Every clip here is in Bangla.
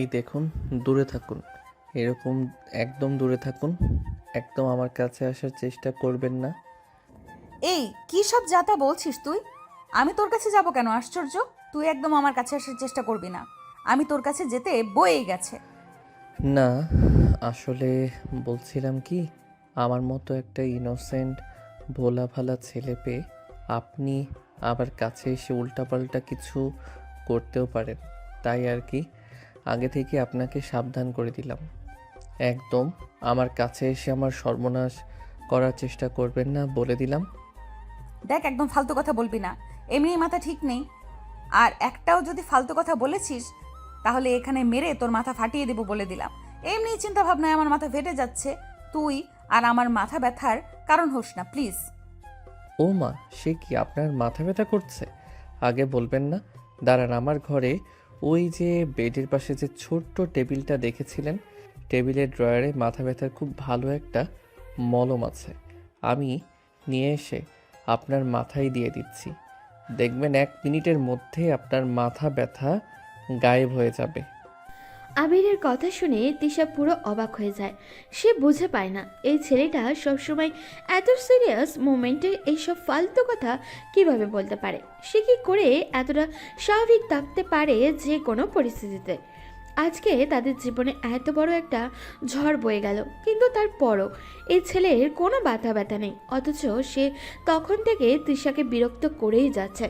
এই দেখুন, দূরে থাকুন। এরকম একদম দূরে থাকুন। একদম আমার কাছে আসার চেষ্টা করবেন না। এই কি সব যাতা বলছিস তুই? আমি তোর কাছে যাব কেন? আশ্চর্য! তুই একদম আমার কাছে আসার চেষ্টা করবি না। আমি তোর কাছে যেতে বয়েই গেছে। না, আসলে বলছিলাম কি, আমার মতো একটা ইনোসেন্ট ভোলা ভালা ছেলে পেয়ে আপনি আবার কাছে এসে উল্টাপাল্টা কিছু করতেও পারেন। তাই আর কি, আগে থেকে আপনাকে সাবধান করে দিলাম। একদম আমার কাছে এসে আমার সর্বনাশ করার চেষ্টা করবেন না, বলে দিলাম। দেখ, একদম ফালতু কথা বলবি না। এমনি মাথা ঠিক নেই। আর একটাও যদি ফালতু কথা বলেছিস তাহলে এখানে মেরে তোর মাথা ফাটিয়ে দেবো বলে দিলাম। এমনি চিন্তা ভাবনায় আমার মাথা ফেটে যাচ্ছে। তুই আর আমার মাথা ব্যথার কারণ হোস না, প্লিজ। ও মা, সে কি আপনার মাথা ব্যথা করছে? আগে বলবেন না। দাঁড়ান, আমার ঘরে ওই যে বেডের পাশে যে ছোট্ট টেবিলটা দেখেছিলেন, টেবিলের ড্রয়ারে মাথা ব্যথার খুব ভালো একটা মলম আছে। আমি নিয়ে এসে আপনার মাথায় দিয়ে দিচ্ছি। দেখবেন 1 মিনিটের মধ্যে আপনার মাথা ব্যথা গায়েব হয়ে যাবে। আবিরের কথা শুনে তিশা পুরো অবাক হয়ে যায়। সে বুঝে পায় না এই ছেলেটা সবসময় এত সিরিয়াস মোমেন্টে এইসব ফালতু কথা কিভাবে বলতে পারে। সে কি করে এতটা স্বাভাবিক থাকতে পারে যে কোনো পরিস্থিতিতে। আজকে তাদের জীবনে এত বড় একটা ঝড় বয়ে গেল, কিন্তু তারপরও এই ছেলের কোনো ব্যথা ব্যথা নেই, অথচ সে তখন থেকে তৃষাকে বিরক্ত করেই যাচ্ছে।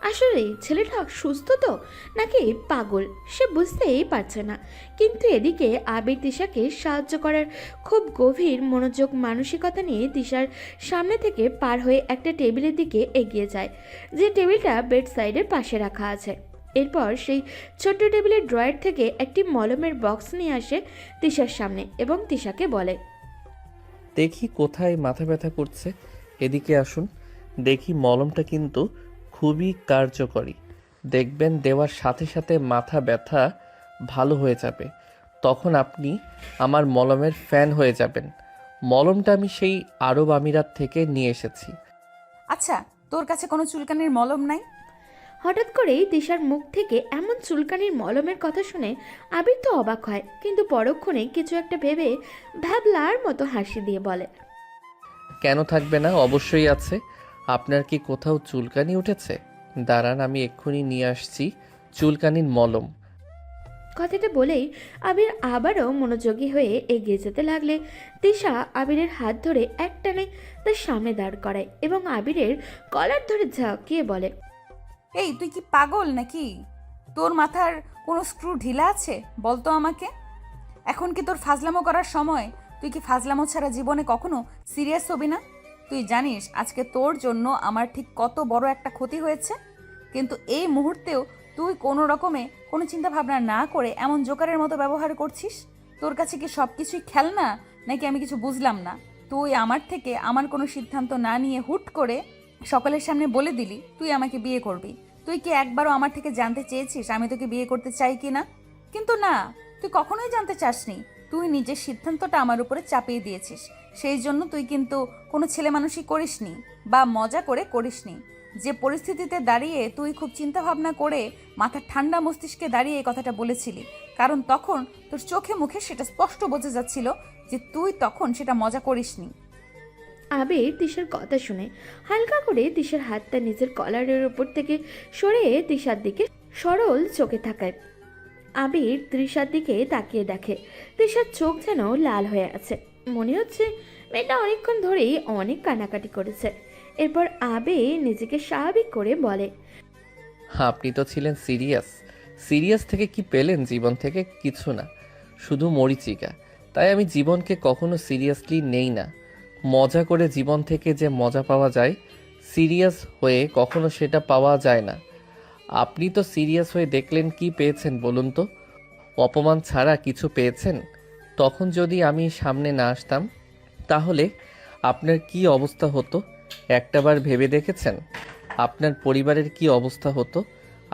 আসলে ছেলেটা সুস্থ তো নাকি পাগল সে বুঝতেই পারছে না। কিন্তু এদিকে আবির তৃষাকে সাহায্য করার খুব গভীর মনোযোগ মানসিকতা নিয়ে তৃষার সামনে থেকে পার হয়ে একটা টেবিলের দিকে এগিয়ে যায়, যে টেবিলটা বেড সাইডের পাশে রাখা আছে। এরপর সেই ছোট্ট টেবিলের ড্রয়ার থেকে একটি মলমের বক্স নিয়ে আসে তৃষার সামনে এবং তৃষাকে বলে, দেখি কোথায় মাথা ব্যথা করছে, এদিকে আসুন। দেখি, মলমটা কিন্তু খুবই কার্যকরী। দেখবেন দেওয়ার সাথে সাথে মাথা ব্যথা ভালো হয়ে যাবে। তখন আপনি আমার মলমের ফ্যান হয়ে যাবেন। মলমটা আমি সেই আরব আমিরাত থেকে নিয়ে এসেছি। আচ্ছা, তোর কাছে কোনো চুলকানির মলম নাই? হঠাৎ করেই তৃষার মুখ থেকে এমন চুলকানির মলমের কথা শুনে আবির তো অবাক হয়, কিন্তু পরক্ষণে কিছু একটা ভেবে ভ্যাবলার মতো হাসি দিয়ে বলে, কেন থাকবে না? অবশ্যই আছে। আপনার কি কোথাও চুলকানি উঠেছে? দাঁড়ান, আমি এক্ষুনি নিয়ে আসছি চুলকানির মলম। কথাটা বলেই আবির আবারও মনোযোগী হয়ে এগিয়ে যেতে লাগলে তৃষা আবিরের হাত ধরে একটানে তার সামনে দাঁড় করায় এবং আবিরের কলার ধরে ঝাঁকিয়ে বলে, এই তুই কি পাগল নাকি? তোর মাথার কোনো স্ক্রু ঢিলা আছে? বলতো আমাকে। এখন কি তোর ফাজলামো করার সময়? তুই কি ফাজলামো ছাড়া জীবনে কখনো সিরিয়াস হবি না? তুই জানিস আজকে তোর জন্য আমার ঠিক কত বড় একটা ক্ষতি হয়েছে? কিন্তু এই মুহূর্তেও তুই কোনো রকমে কোনো চিন্তা ভাবনা না করে এমন জোকারের মতো ব্যবহার করছিস। তোর কাছে কি সব কিছুই খেলনা, নাকি আমি কিছু বুঝলাম না। তুই আমার থেকে আমার কোনো সিদ্ধান্ত না নিয়ে হুট করে সকলের সামনে বলে দিলি তুই আমাকে বিয়ে করবি। তুই কি একবারও আমার থেকে জানতে চেয়েছিস আমি তোকে বিয়ে করতে চাই কি না? কিন্তু না, তুই কখনোই জানতে চাসনি। তুই নিজের সিদ্ধান্তটা আমার উপরে চাপিয়ে দিয়েছিস। সেই জন্য তুই কিন্তু কোনো ছেলে মানুষই করিসনি বা মজা করে করিসনি। যে পরিস্থিতিতে দাঁড়িয়ে তুই খুব চিন্তা ভাবনা করে মাথা ঠান্ডা মস্তিষ্কে দাঁড়িয়ে এই কথাটা বলেছিলি, কারণ তখন তোর চোখে মুখে সেটা স্পষ্ট বোঝা যাচ্ছিল যে তুই তখন সেটা মজা করিসনি। আবির তৃষার কথা শুনে হালকা করে তৃষার হাতটা নিজের কলারের উপর থেকে সরিয়ে তৃষার দিকে সরল চোখে তাকায়। আবির তৃষার দিকে তাকিয়ে দেখে তৃষার চোখ যেন লাল হয়ে আছে। মনে হচ্ছে মেয়েটা অনেকক্ষণ ধরেই অনেক কান্নাকাটি করেছে। এরপর আবির নিজেকে স্বাভাবিক করে বলে, আপনি তো ছিলেন সিরিয়াস। সিরিয়াস থেকে কি পেলেন জীবন থেকে? কিছু না, শুধু মরীচিকা। তাই আমি জীবনকে কখনো সিরিয়াসলি নেই না। মজা করে জীবন থেকে যে মজা পাওয়া যায়, সিরিয়াস হয়ে কখনো সেটা পাওয়া যায় না। আপনি তো সিরিয়াস হয়ে দেখলেন, কি পেয়েছেন বলুন তো? অপমান ছাড়া কিছু পেয়েছেন? তখন যদি আমি সামনে না আসতাম, তাহলে আপনার কি অবস্থা হতো একটাবার ভেবে দেখেছেন? আপনার পরিবারের কি অবস্থা হতো?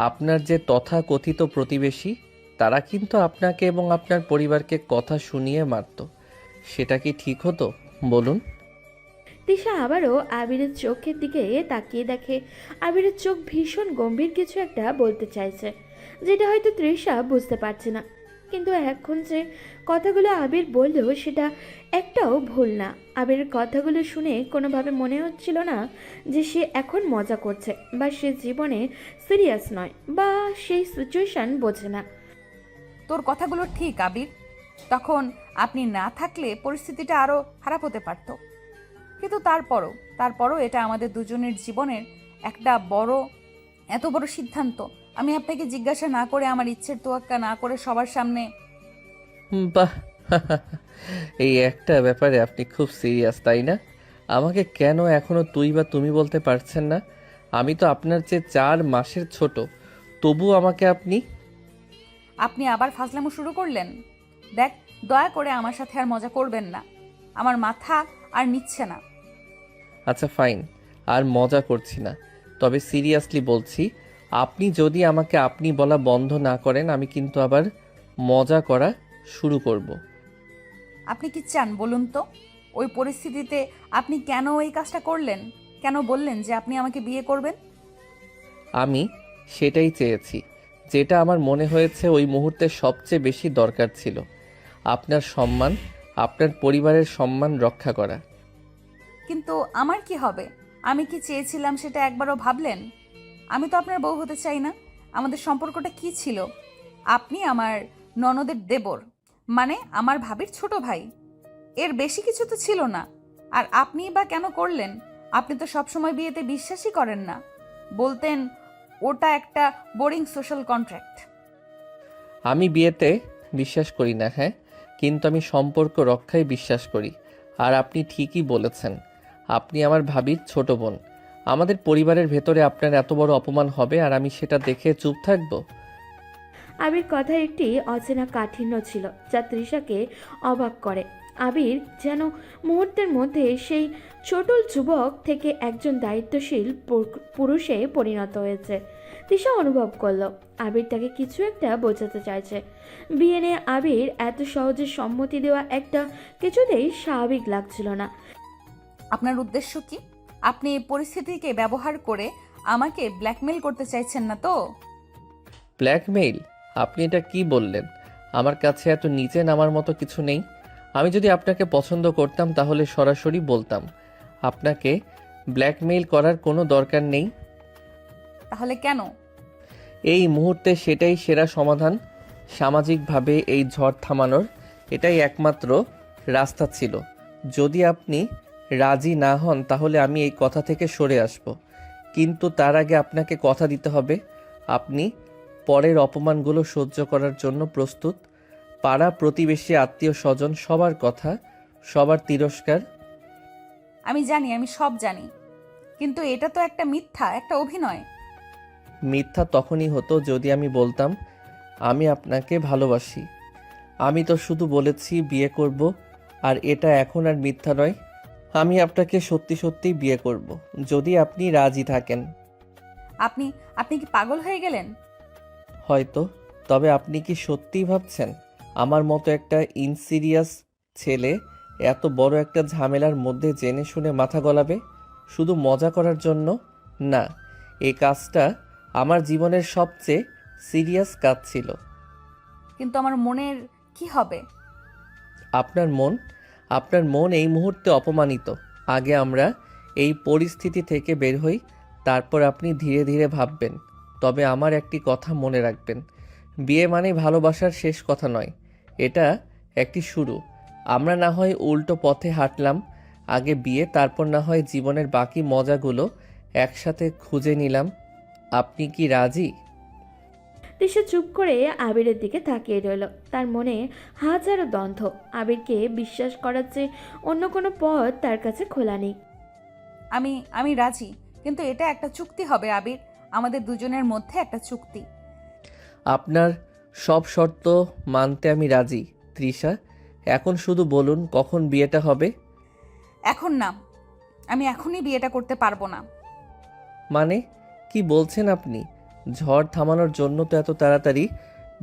আপনার যে তথাকথিত প্রতিবেশী, তারা কিন্তু আপনাকে এবং আপনার পরিবারকে কথা শুনিয়ে মারত। সেটা কি ঠিক হতো বলুন? তৃষা আবারও আবিরের চোখের দিকে তাকিয়ে দেখে আবিরের চোখ ভীষণ গম্ভীর কিছু একটা বলতে চাইছে, যেটা হয়তো তৃষা বুঝতে পারছে না। কিন্তু এখন যে কথাগুলো আবির বলল সেটা একটাও ভুল না। আবিরের কথাগুলো শুনে কোনোভাবে মনে হচ্ছিল না যে সে এখন মজা করছে বা সে জীবনে সিরিয়াস নয় বা সেই সিচুয়েশন বোঝে না। তোর কথাগুলো ঠিক আবির, তখন আপনি না থাকলে পরিস্থিতিটা আরও খারাপ হতে পারত। কিন্তু তারপরও এটা আমাদের দুজনের জীবনের একটা এত বড় সিদ্ধান্ত। আমি আপনাকে জিজ্ঞাসা না করে, আমার ইচ্ছের তোয়াক্কা না করে সবার সামনে। বাহ! এই একটা ব্যাপারে আপনি খুব সিরিয়াস, তাই না? আমাকে কেন এখনো তুই বা তুমি বলতে পারছেন না? আমি তো আপনার চেয়ে 4 মাসের ছোট, তবু আমাকে আপনি। আপনি আবার ফাজলামো শুরু করলেন। দেখ, দয়া করে আমার সাথে আর মজা করবেন না, আমার মাথা আর নিচ্ছে না। আচ্ছা ফাইন, আর মজা করছি না। তবে সিরিয়াসলি বলছি, আপনি যদি আমাকে আপনি বলা বন্ধ না করেন, আমি কিন্তু আবার মজা করা শুরু করব। আপনি কি চান বলুন তো? ওই পরিস্থিতিতে আপনি কেন এই কাজটা করলেন? কেন বললেন যে আপনি আমাকে বিয়ে করবেন? আমি সেটাই চেয়েছি, যেটা আমার মনে হয়েছে ওই মুহূর্তে সবচেয়ে বেশি দরকার ছিল। আপনার সম্মান, আপনার পরিবারের সম্মান রক্ষা করা। কিন্তু আমার কি হবে? আমি কি চেয়েছিলাম সেটা একবারও ভাবলেন? আমি তো আপনার বউ হতে চাই না। আমাদের সম্পর্কটা কি ছিল? আপনি আমার ননদের দেবর, মানে আমার ভাবির ছোট ভাই। এর বেশি কিছু তো ছিল না। আর আপনিই বা কেন করলেন? আপনি তো সবসময় বিয়েতে বিশ্বাসই করেন না, বলতেন ওটা একটা বোরিং সোশ্যাল কন্ট্রাক্ট। আমি বিয়েতে বিশ্বাস করি না, হ্যাঁ, কিন্তু আমি সম্পর্ক রক্ষায় বিশ্বাস করি। আর আপনি ঠিকই বলেছেন, আপনি আমার ভাবির ছোট বোন। আমাদের পরিবারের ভেতরে আপনার এত বড় অপমান হবে আর আমি সেটা দেখে চুপ থাকবো? আবির কথায় একটি অচেনা কাঠিন্য ছিল যা তৃষাকে অবাক করে। আবির যেন মুহূর্তের মধ্যে সেই চটুল যুবক থেকে একজন দায়িত্বশীল পুরুষে পরিণত হয়েছে। তৃষা অনুভব করলো আবির তাকে কিছু একটা বোঝাতে চাইছে। বিয়ে নিয়ে আবির এত সহজে সম্মতি দেওয়া একটা কিছুতেই স্বাভাবিক লাগছিল না। আপনার উদ্দেশ্য কি? আপনি এই পরিস্থিতিকে ব্যবহার করে আমাকে ব্ল্যাকমেল করতে চাইছেন না তো? ব্ল্যাকমেইল? আপনি এটা কি বললেন? আমার কাছে এত নিচে নামার মতো কিছু নেই। আমি যদি আপনাকে পছন্দ করতাম তাহলে সরাসরি বলতাম। আপনাকে ব্ল্যাকমেইল করার কোনো দরকার নেই। তাহলে কেন? এই মুহূর্তে সেটাই সেরা সমাধান। সামাজিকভাবে এই ঝড় থামানোর এটাই একমাত্র রাস্তা ছিল। যদি আপনি রাজি না হন তাহলে আমি এই কথা থেকে সরে আসব, কিন্তু তার আগে আপনাকে কথা দিতে হবে আপনি পরের অপমানগুলো সহ্য করার জন্য প্রস্তুত। পাড়া প্রতিবেশী আত্মীয় স্বজন সবার কথা, সবার তিরস্কার। আমি জানি, আমি সব জানি, কিন্তু এটা তো একটা মিথ্যা, একটা অভিনয়। মিথ্যা তখনই হতো যদি আমি বলতাম আমি আপনাকে ভালোবাসি। আমি তো শুধু বলেছি বিয়ে করব, আর এটা এখন আর মিথ্যা নয়। আমি আপনাকে সত্যি সত্যি বিয়ে করব, যদি আপনি রাজি থাকেন। আপনি আপনি কি পাগল হয়ে গেলেন? হয়তো, তবে আপনি কি সত্যিই ভাবছেন আমার মতো একটা ইনসিরিয়াস ছেলে এত বড় একটা ঝামেলার মধ্যে জেনে শুনে মাথা গলাবে শুধু মজা করার জন্য? না, এই কাজটা আমার জীবনের সবচেয়ে সিরিয়াস কাজ ছিল। কিন্তু আমার মনের কি হবে? আপনার মন? আপনার মন এই মুহূর্তে অপমানিত। আগে আমরা এই পরিস্থিতি থেকে বের হই, তারপর আপনি ধীরে ধীরে ভাববেন। তবে আমার একটি কথা মনে রাখবেন, বিয়ে মানে ভালোবাসার শেষ কথা নয়, এটা একটি শুরু। আমরা না হয় উল্টো পথে হাঁটলাম, আগে বিয়ে, তারপর না হয় জীবনের বাকি মজাগুলো একসাথে খুঁজে নিলাম। আপনি কি রাজি? তৃষা চুপ করে আবিরের দিকে তাকিয়ে রইল। তার মনে হাজারো দ্বন্দ্ব। আবিরকে বিশ্বাস করার চেয়ে অন্য কোনো পথ তার কাছে খোলা নেই। আমি আমি রাজি, কিন্তু এটা একটা চুক্তি হবে আবির, আমাদের দুজনের মধ্যে একটা চুক্তি। আপনার সব শর্ত মানতে আমি রাজি তৃষা। এখন শুধু বলুন কখন বিয়েটা হবে? এখন না, আমি এখনই বিয়েটা করতে পারবো না। মানে কি বলছেন আপনি? ঝড় থামানোর জন্য তো এত তাড়াতাড়ি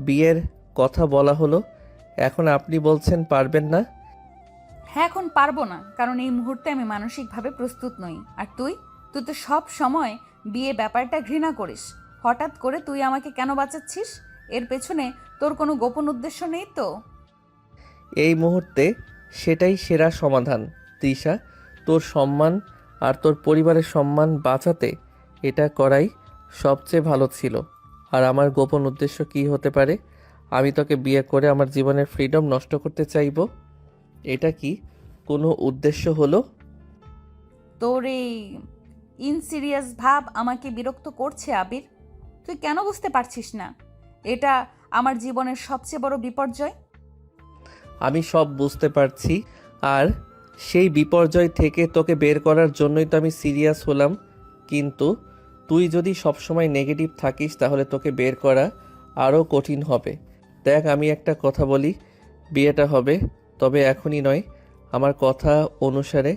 বিয়ের কথা বলা হলো, এখন আপনি বলছেন পারবেন না? হ্যাঁ, এখন পারবো না, কারণ এই মুহূর্তে আমি মানসিকভাবে প্রস্তুত নই। আর তুই তুই তো সব সময় বিয়ে ব্যাপারটা ঘৃণা করিস। হঠাৎ করে তুই আমাকে কেন বাঁচাচ্ছিস? এর পেছনে তোর কোনো গোপন উদ্দেশ্য নেই তো? এই মুহূর্তে সেটাই সেরা সমাধান তৃষা। তোর সম্মান আর তোর পরিবারের সম্মান বাঁচাতে এটা করাই সবচেয়ে ভালো ছিল। আর আমার গোপন উদ্দেশ্য কী হতে পারে? আমি তোকে বিয়ে করে আমার জীবনের ফ্রিডম নষ্ট করতে চাইবো? এটা কি কোনো উদ্দেশ্য হলো? তোর এই ইনসিরিয়াস ভাব আমাকে বিরক্ত করছে আবির। তুই কেন বুঝতে পারছিস না এটা আমার জীবনের সবচেয়ে বড় বিপর্যয়? আমি সব বুঝতে পারছি, আর সেই বিপর্যয় থেকে তোকে বের করার জন্যই তো আমি সিরিয়াস হলাম। কিন্তু তুই যদি সবসময় নেগেটিভ থাকিস তাহলে তোকে বের করা আরও কঠিন হবে। দেখ, আমি একটা কথা বলি, বিয়েটা হবে, তবে এখনই নয়। আমার কথা অনুসারে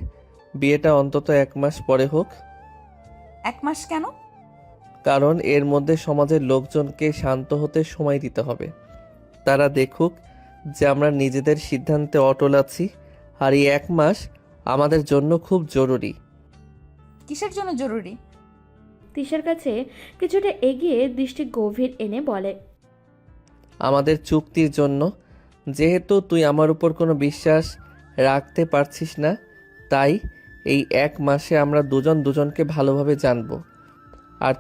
বিয়েটা অন্তত 1 মাস পরে হোক। 1 মাস কেন? কারণ এর মধ্যে সমাজের লোকজনকে শান্ত হতে সময় দিতে হবে। তারা দেখুক যে আমরা নিজেদের সিদ্ধান্তে অটল আছি। আর এই 1 মাস আমাদের জন্য খুব জরুরি। কিসের জন্য জরুরি? তিশার কাছে কিছুটা এগিয়ে দৃষ্টি গভীর এনে বলে, আমাদের চুক্তির জন্য। যেহেতু তুই আমার উপর কোনো বিশ্বাস রাখতে পারছিস না, তাই এই 1 মাসে আমরা দুজন দুজনকে ভালোভাবে জানবো। আর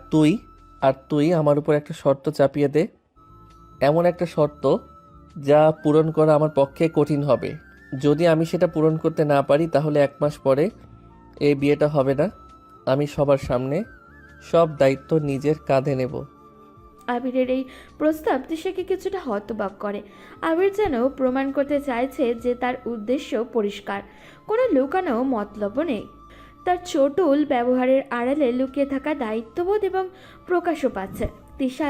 তুই আমার উপর একটা শর্ত চাপিয়ে দে। এমন একটা শর্ত যা পূরণ করা আমার পক্ষে কঠিন হবে। যদি আমি সেটা পূরণ করতে না পারি তাহলে 1 মাস পরে এই বিয়েটা হবে না। আমি সবার সামনে সব দায়িত্ব নিজের কাঁধে নেব। আবিরের এই প্রস্তাব তিশাকে কিছুটা হতবাক করে। আবির যেন প্রমাণ করতে চাইছে যে তার উদ্দেশ্য পরিষ্কার, কোনো লুকানো মতলবও নেই। তার চটুল ব্যবহারের আড়ালে লুকিয়ে থাকা দায়িত্ববোধ এবং প্রকাশও পাচ্ছে। তিশা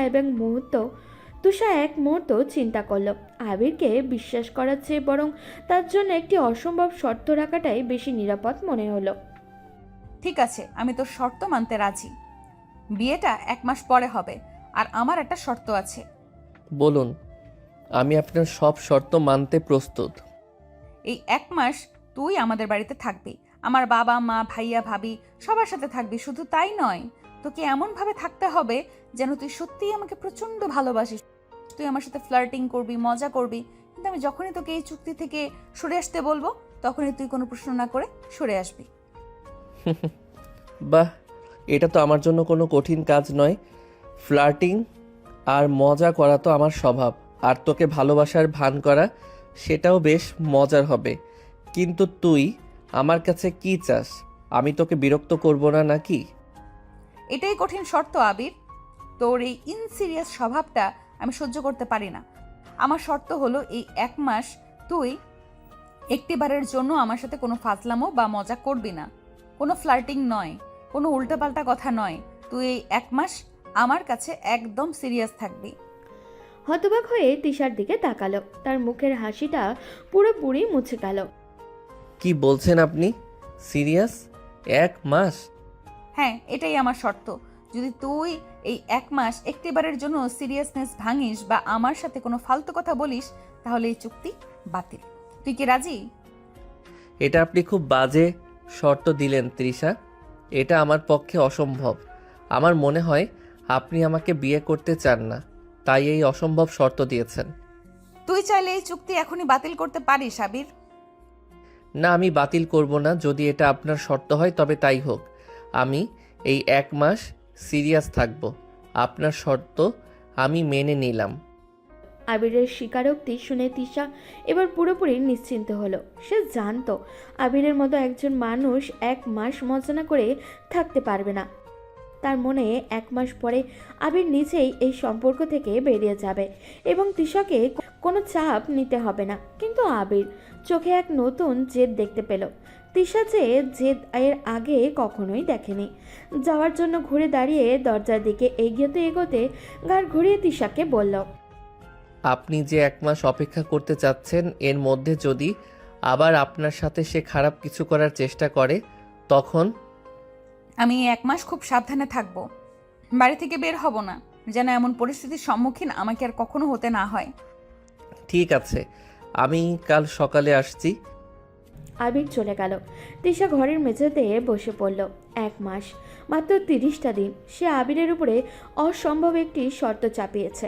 এক মুহূর্ত চিন্তা করল, আবিরকে বিশ্বাস করার চেয়ে বরং তার জন্য একটি অসম্ভব শর্ত রাখাটাই বেশি নিরাপদ মনে হলো। ঠিক আছে, আমি তোর শর্ত মানতে রাজি। বিয়েটা 1 মাস পরে হবে, আর আমার একটা শর্ত আছে। বলুন, আমি আপনার সব শর্ত মানতে প্রস্তুত। এই 1 মাস তুই আমাদের বাড়িতে থাকবি। আমার বাবা মা ভাইয়া ভাবি সবার সাথে থাকবি। শুধু তাই নয়, তোকে এমনভাবে থাকতে হবে যেন তুই সত্যিই আমাকে প্রচণ্ড ভালোবাসিস। তুই আমার সাথে ফ্লার্টিং করবি, মজা করবি, কিন্তু আমি যখনই তোকে এই চুক্তি থেকে সরে আসতে বলবো তখনই তুই কোনো প্রশ্ন না করে সরে আসবি। বাহ, এটা তো আমার জন্য কোনো কঠিন কাজ নয়। ফ্লার্টিং আর মজা করা তো আমার স্বভাব। আর তোকে ভালোবাসার ভান করা, সেটাও বেশ মজার হবে। কিন্তু তুই আমার কাছে কি চাস? আমি তোকে বিরক্ত করব না নাকি? এটাই কঠিন শর্ত আবির। তোর এই ইনসিরিয়াস স্বভাবটা আমি সহ্য করতে পারি না। আমার শর্ত হলো এই 1 মাস তুই একটিবারের জন্য আমার সাথে কোনো ফাজলামো বা মজা করবি না। কোনো ফ্লার্টিং নয়, কোনো উল্টোপাল্টা কথা নয়। তুই এই 1 মাস আমার কাছে একদম সিরিয়াস থাকবি। হতবাক হয়ে তিশার দিকে তাকালো, তার মুখের হাসিটা পুরোপুরি মুছে গেল। কি বলছেন আপনি? সিরিয়াস? 1 মাস? হ্যাঁ, এটাই আমার শর্ত। যদি তুই এই 1 মাস একটিবারের জন্য সিরিয়াসনেস ভাঙিস বা আমার সাথে কোনো ফালতু কথা বলিস তাহলে এই চুক্তি বাতিল। তুই কি রাজি? এটা আপনি খুব বাজে শর্ত দিলেন তৃষা। এটা আমার পক্ষে অসম্ভব। আমার মনে হয় আপনি আমাকে বিয়ে করতে চান না, তাই এই অসম্ভব শর্ত দিয়েছেন। তুই চাইলে এই চুক্তি এখনই বাতিল করতে পারিস আবির। না, আমি বাতিল করব না। যদি এটা আপনার শর্ত হয় তবে তাই হোক। আমি এই 1 মাস সিরিয়াস থাকব। আপনার শর্ত আমি মেনে নিলাম। আবিরের স্বীকারোক্তি শুনে তিশা এবার পুরোপুরি নিশ্চিন্ত হলো। সে জানতো আবিরের মতো একজন মানুষ 1 মাস মজা না করে থাকতে পারবে না। তার মনে 1 মাস পরে আবির নিজেই এই সম্পর্ক থেকে বেরিয়ে যাবে এবং তিশাকে কোনো চাপ নিতে হবে না। কিন্তু আবির চোখে এক নতুন জেদ দেখতে পেল। তিশা যে জেদ এর আগে কখনোই দেখেনি। যাওয়ার জন্য ঘুরে দাঁড়িয়ে দরজার দিকে এগোতে ঘাড় ঘুরিয়ে তিশাকে বলল, আপনি যে 1 মাস অপেক্ষা করতে চাচ্ছেন, এর মধ্যে যদি আবার আপনার সাথে সে খারাপ কিছু করার চেষ্টা করে তখন? আমি 1 মাস খুব সাবধানে থাকবো। বাড়ি থেকে বের হব না, যেন এমন পরিস্থিতির সম্মুখীন আমাকে আর কখনো হতে না হয়। ঠিক আছে, আমি কাল সকালে আসছি। আবির চলে গেল। তিশা ঘরের মেঝেতে বসে পড়ল। 1 মাস, মাত্র 30টা দিন সে আবিরের উপরে অসম্ভব একটি শর্ত চাপিয়েছে।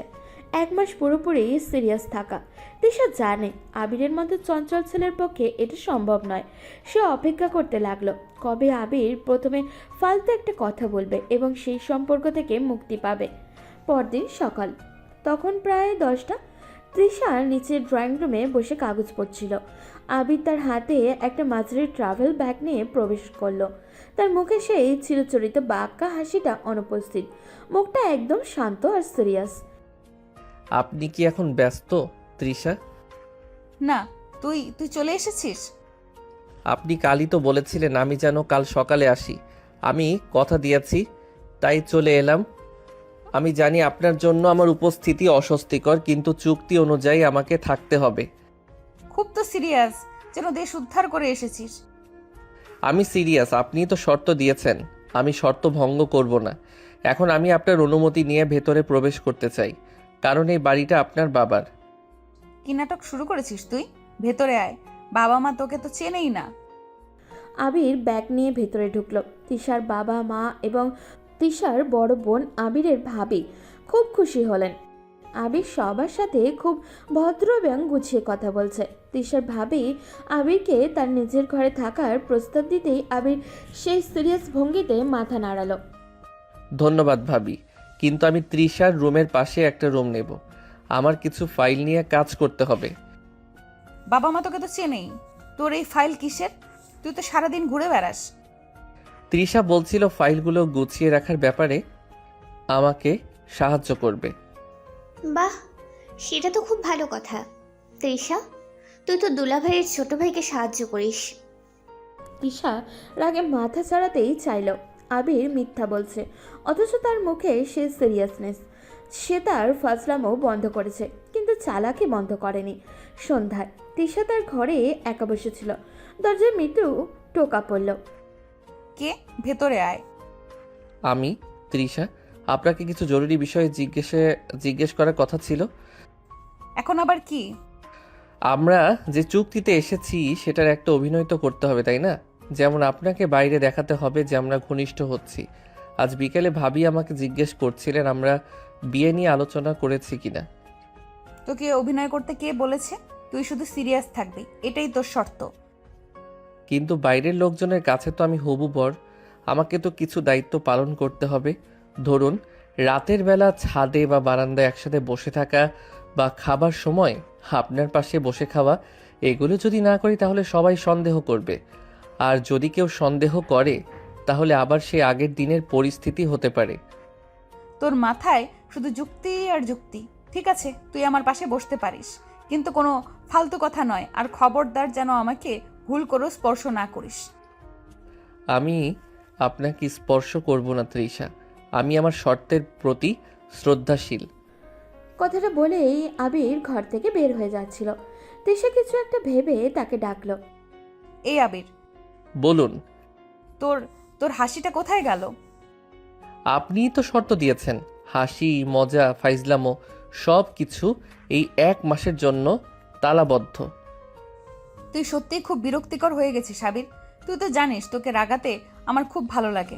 1 মাস পুরোপুরি সিরিয়াস থাকা। তিশা জানে আবিরের মতো চঞ্চল ছেলের পক্ষে এটা সম্ভব নয়। সে অপেক্ষা করতে লাগলো কবে আবির প্রথমে ফালতু একটা কথা বলবে এবং সেই সম্পর্ক থেকে মুক্তি পাবে। পরদিন সকাল, তখন প্রায় 10টা। তৃষা নিচের ড্রয়িং রুমে বসে কাগজ পড়ছিল। আবির তার হাতে একটা মাঝারি ট্রাভেল ব্যাগ নিয়ে প্রবেশ করলো। তার মুখে সেই চিরচরিত বাঁকা হাসিটা অনুপস্থিত, মুখটা একদম শান্ত আর সিরিয়াস। আপনি কি এখন ব্যস্ত তৃষা? না, তুই তুই চলে এসেছিস? আপনি কালই তো বলেছিলেন আমি যেন কাল সকালে আসি। আমি কথা দিয়েছি, তাই চলে এলাম। আমি জানি আপনার জন্য আমার উপস্থিতি অস্বস্তিকর, কিন্তু চুক্তি অনুযায়ী আমাকে থাকতে হবে। খুব তো সিরিয়াস, যেন দেশ উদ্ধার করে এসেছিস। আমি সিরিয়াস, আপনিই তো শর্ত দিয়েছেন, আমি শর্ত ভঙ্গ করব না। এখন আমি আপনার অনুমতি নিয়ে ভেতরে প্রবেশ করতে চাই, কারণ এই বাড়িটা আপনার বাবার। কি নাটক শুরু করেছিস তুই? ভেতরে আয়, বাবা মা তোকে তো চেনেই না। আবির ব্যাগ নিয়ে ভেতরে ঢুকলো। তিশার বাবা মা এবং তিশার বড় বোন আবিরের ভাবি খুব খুশি হলেন। আবির সবার সাথে খুব ভদ্র এবং গুছিয়ে কথা বলছে। তিশার ভাবি আবিরকে তার নিজের ঘরে থাকার প্রস্তাব দিতেই আবির সেই সিরিয়াস ভঙ্গিতে মাথা নাড়ালো। ধন্যবাদ ভাবি, কিন্তু আমি তৃষার রুমের পাশে একটা রুম নেব। আমার কিছু ফাইল নিয়ে কাজ করতে হবে। বাবা মা তোকে তো চেনেই, তোর এই ফাইল কিসের? তুই তো সারাদিন ঘুরে বেড়াস। তৃষা বলছিল ফাইলগুলো গুছিয়ে রাখার ব্যাপারে আমাকে সাহায্য করবে। বাহ, সেটা তো খুব ভালো কথা। তৃষা, তুই তো দুলাভাইয়ের ছোট ভাইকে সাহায্য করিস। তিশা রাগে মাথা চাড়াতেই চাইল আবির মিথ্যা বলছে, অথচ তার মুখে সে সিরিয়াসনেস। সে তার ফাজলামও বন্ধ করেছে, কিন্তু চালাকি বন্ধ করেনি। সন্ধ্যায় তিশা তার ঘরে একা বসেছিল। দরজায় মৃদু টোকা পড়ল। কে? ভেতরে আয়। আমি তৃষা, আপনাকে কিছু জরুরি বিষয়ে জিজ্ঞেস করার কথা ছিল। এখন আবার কি? আমরা যে চুক্তিতে এসেছি সেটার একটা অভিনয় তো করতে হবে, তাই না? যেমন আপনাকে বাইরে দেখাতে হবে যে আমরা ঘনিষ্ঠ হচ্ছি। আজ বিকেলে ভাবি আমাকে জিজ্ঞেস করছিলেন আমরা বিয়ে নিয়ে আলোচনা করেছি কিনা। তোকে অভিনয় করতে কে বলেছে? তুই শুধু সিরিয়াস থাকবি, এটাই তোর শর্ত। কিন্তু বাইরের লোকজনের কাছে তো আমি হবু বর, আমাকে তো কিছু দায়িত্ব পালন করতে হবে। ধরুন রাতের বেলা ছাদে বা বারান্দায় একসাথে বসে থাকা, বা খাবার সময় আপনার পাশে বসে খাওয়া। এগুলো যদি না করি তাহলে সবাই সন্দেহ করবে, আর যদি কেউ সন্দেহ করে তাহলে আবার সে আগের দিনের পরিস্থিতি হতে পারে। তোর মাথায় শুধু যুক্তি আর যুক্তি। ঠিক আছে, তুই আমার পাশে বসতে পারিস, কিন্তু কোনো ফালতু কথা নয়। আর খবরদার যেন আমাকে ভুল করে স্পর্শ না করিস। আমি আপনাকে স্পর্শ করব না তৃষা, আমি আমার শর্তের প্রতি শ্রদ্ধাশীল। কথাটা বলেই আবির ঘর থেকে বের হয়ে যাচ্ছিল। তিশা কিছু একটা ভেবে তাকে ডাকলো। এই আবির, বলুন। তোর তোর হাসিটা কোথায় গেল? আপনিই তো শর্ত দিয়েছেন, হাসি মজা ফাইজলামো সব কিছু এই 1 মাসের জন্য তালাবদ্ধ। তুই সত্যিই খুব বিরক্তিকর হয়ে গেছিস আবির। তুই তো জানিস তোকে রাগাতে আমার খুব ভালো লাগে।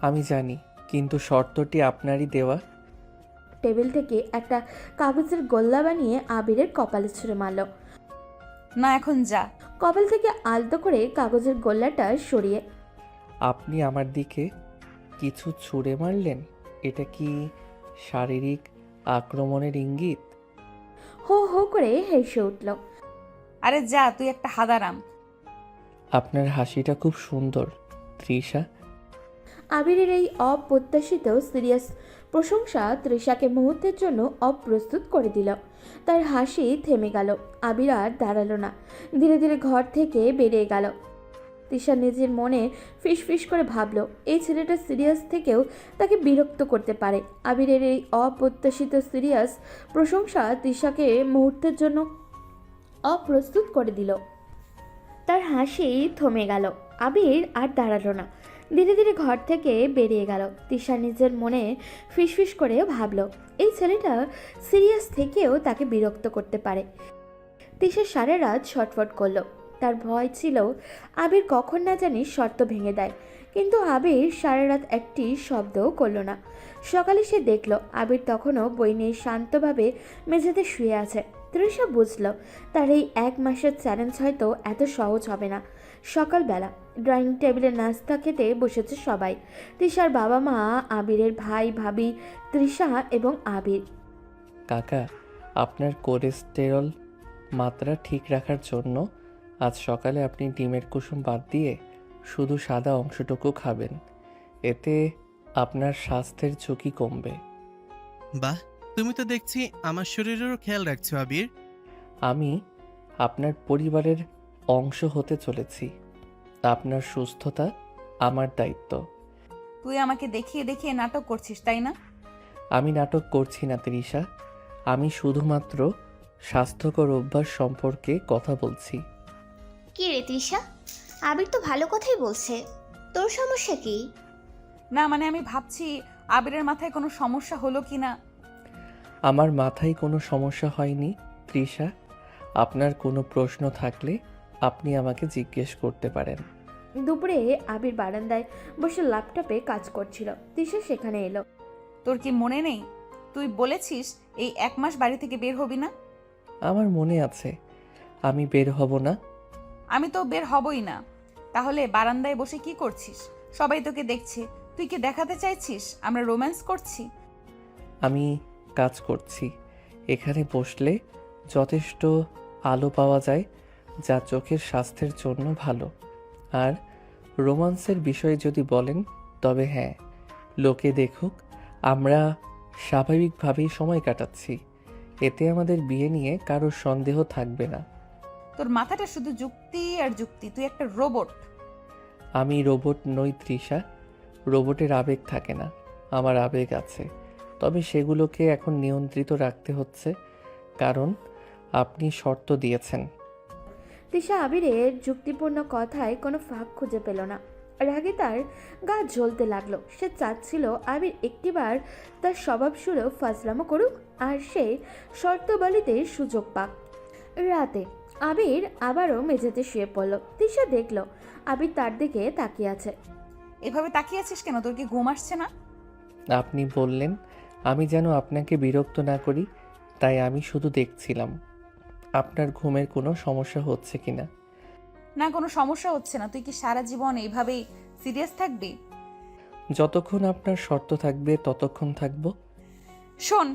আমি জানি, কিন্তু শর্তটি আপনারই দেওয়া। টেবিল থেকে একটা কাগজের গোল্লা বানিয়ে আবিরের কপালে ছুঁড়ে মারল। না, এখন যা। কপাল থেকে আলতো করে কাগজের গোল্লাটা সরিয়ে। আপনি আমার দিকে কিছু ছুঁড়ে মারলেন, এটা কি শারীরিক আক্রমণের ইঙ্গিত? হো হো করে হেসে উঠল। আরে যা, তুই একটা হাদারাম। আপনার হাসিটা খুব সুন্দর তৃষা। আবিরের এই অপ্রত্যাশিত সিরিয়াস প্রশংসা তৃষাকে মুহূর্তের জন্য অপ্রস্তুত করে দিল। তার হাসি থেমে গেল। আবির আর দাঁড়ালো না, ধীরে ধীরে ঘর থেকে বেরিয়ে গেল। তৃষা নিজের মনে ফিসফিস করে ভাবল, এই ছেলেটা সিরিয়াস থেকেও তাকে বিরক্ত করতে পারে। আবিরের এই অপ্রত্যাশিত সিরিয়াস প্রশংসা তৃষাকে মুহূর্তের জন্য অপ্রস্তুত করে দিল। তার হাসি থমে গেল। আবির আর দাঁড়ালো না, ধীরে ধীরে ঘর থেকে বেরিয়ে গেল। তৃষা নিজের মনে ফিসফিস করে ভাবল, এই ছেলেটা সিরিয়াস থেকেও তাকে বিরক্ত করতে পারে। তৃষা সারা রাত ছটফট করলো। তার ভয় ছিল আবির কখন না জানি শর্ত ভেঙে দেয়, কিন্তু আবির সারা রাত একটি শব্দও করল না। সকালে সে দেখল আবির তখনও বই নিয়ে শান্তভাবে মেঝেতে শুয়ে আছে। তৃষা বুঝল তার এই 1 মাসের চ্যালেঞ্জ হয়তো এত সহজ হবে না। সকালবেলা ড্রয়িং টেবিলে নাস্তা খেতে বসেছে সবাই। তৃষার বাবা মা, আবিরের ভাই ভাবি, তৃষা এবং আবির। কাকা, আপনার কোলেস্টেরল মাত্রা ঠিক রাখার জন্য আজ সকালে আপনি ডিমের কুসুম বাদ দিয়ে শুধু সাদা অংশটুকু খাবেন। এতে আপনার স্বাস্থ্যের ঝুঁকি কমবে। বাহ, তুমি তো দেখছি আমার শরীরেরও খেয়াল রাখছো আবির। আমি আপনার পরিবারের অংশ হতে চলেছি। আপনার সুস্থতা আমার দায়িত্ব। তুই আমাকে দেখিয়ে দেখিয়ে নাটক করছিস, তাই না? আমি নাটক করছি না তৃষা, আমি শুধুমাত্র স্বাস্থ্যকর অভ্যাস সম্পর্কে কথা বলছি। কি রে তৃষা, আবির তো ভালো কথাই বলছে, তোর সমস্যা কি? না মানে আমি ভাবছি আবিরের মাথায় কোনো সমস্যা হলো কি না। আমার মাথায় কোনো সমস্যা হয়নি তৃষা। আপনার কোনো প্রশ্ন থাকলে আপনি আমাকে জিজ্ঞেস করতে পারেন। দুপুরে আবির বারান্দায় বসে ল্যাপটপে কাজ করছিল। তৃষা সেখানে এলো। তোর কি মনে নেই তুই বলেছিস এই 1 মাস বাড়ি থেকে বের হবি না? আমার মনে আছে, আমি বের হব না। আমি তো বের হবই না। তাহলে বারান্দায় বসে কি করছিস? সবাই তোকে দেখছে, তুই কি দেখাতে চাইছিস আমরা রোম্যান্স করছি? আমি কাজ করছি। এখানে বসলে যথেষ্ট আলো পাওয়া যায়, যা চোখের স্বাস্থ্যের জন্য ভালো। আর রোমান্সের বিষয়ে যদি বলেন তবে হ্যাঁ, লোকে দেখুক, আমরা স্বাভাবিকভাবেই সময় কাটাচ্ছি। এতে আমাদের বিয়ে নিয়ে কারোর সন্দেহ থাকবে না। তোর মাথাটা শুধু যুক্তি আর যুক্তি, তুই একটা রোবট। আমি রোবট নই তৃষা, রোবটের আবেগ থাকে না। আমার আবেগ আছে, তবে সেগুলোকে এখন নিয়ন্ত্রিত রাখতে হচ্ছে, কারণ আপনি শর্ত দিয়েছেন। তৃষা আবিরের যুক্তিপূর্ণ কথায় কোনো ফাঁক খুঁজে পেল না। রাগে তার গা জ্বলতে লাগলো। সে চাচ্ছিল আবির একটিবার তার স্বভাবসুলভ ফাজলামো করুক আর সে শর্তবলিতে সুযোগ পাক। রাতে আবির আবারও মেঝেতে শুয়ে পড়ল। তৃষা দেখল আবির তার দিকে তাকিয়ে আছে। এভাবে তাকিয়ে আছিস কেন? তোর কি ঘুম আসছে না? আপনি বললেন আমি যেন আপনাকে বিরক্ত না করি, তাই আমি শুধু দেখছিলাম আপনার ঘুমের কোনো সমস্যা হচ্ছে কিনা। না, কোনো সমস্যা হচ্ছে না। তুই কি সারা জীবন এইভাবেই সিরিয়াস থাকবি? যতক্ষণ আপনার শর্ত থাকবে ততক্ষণ থাকবো। শোন,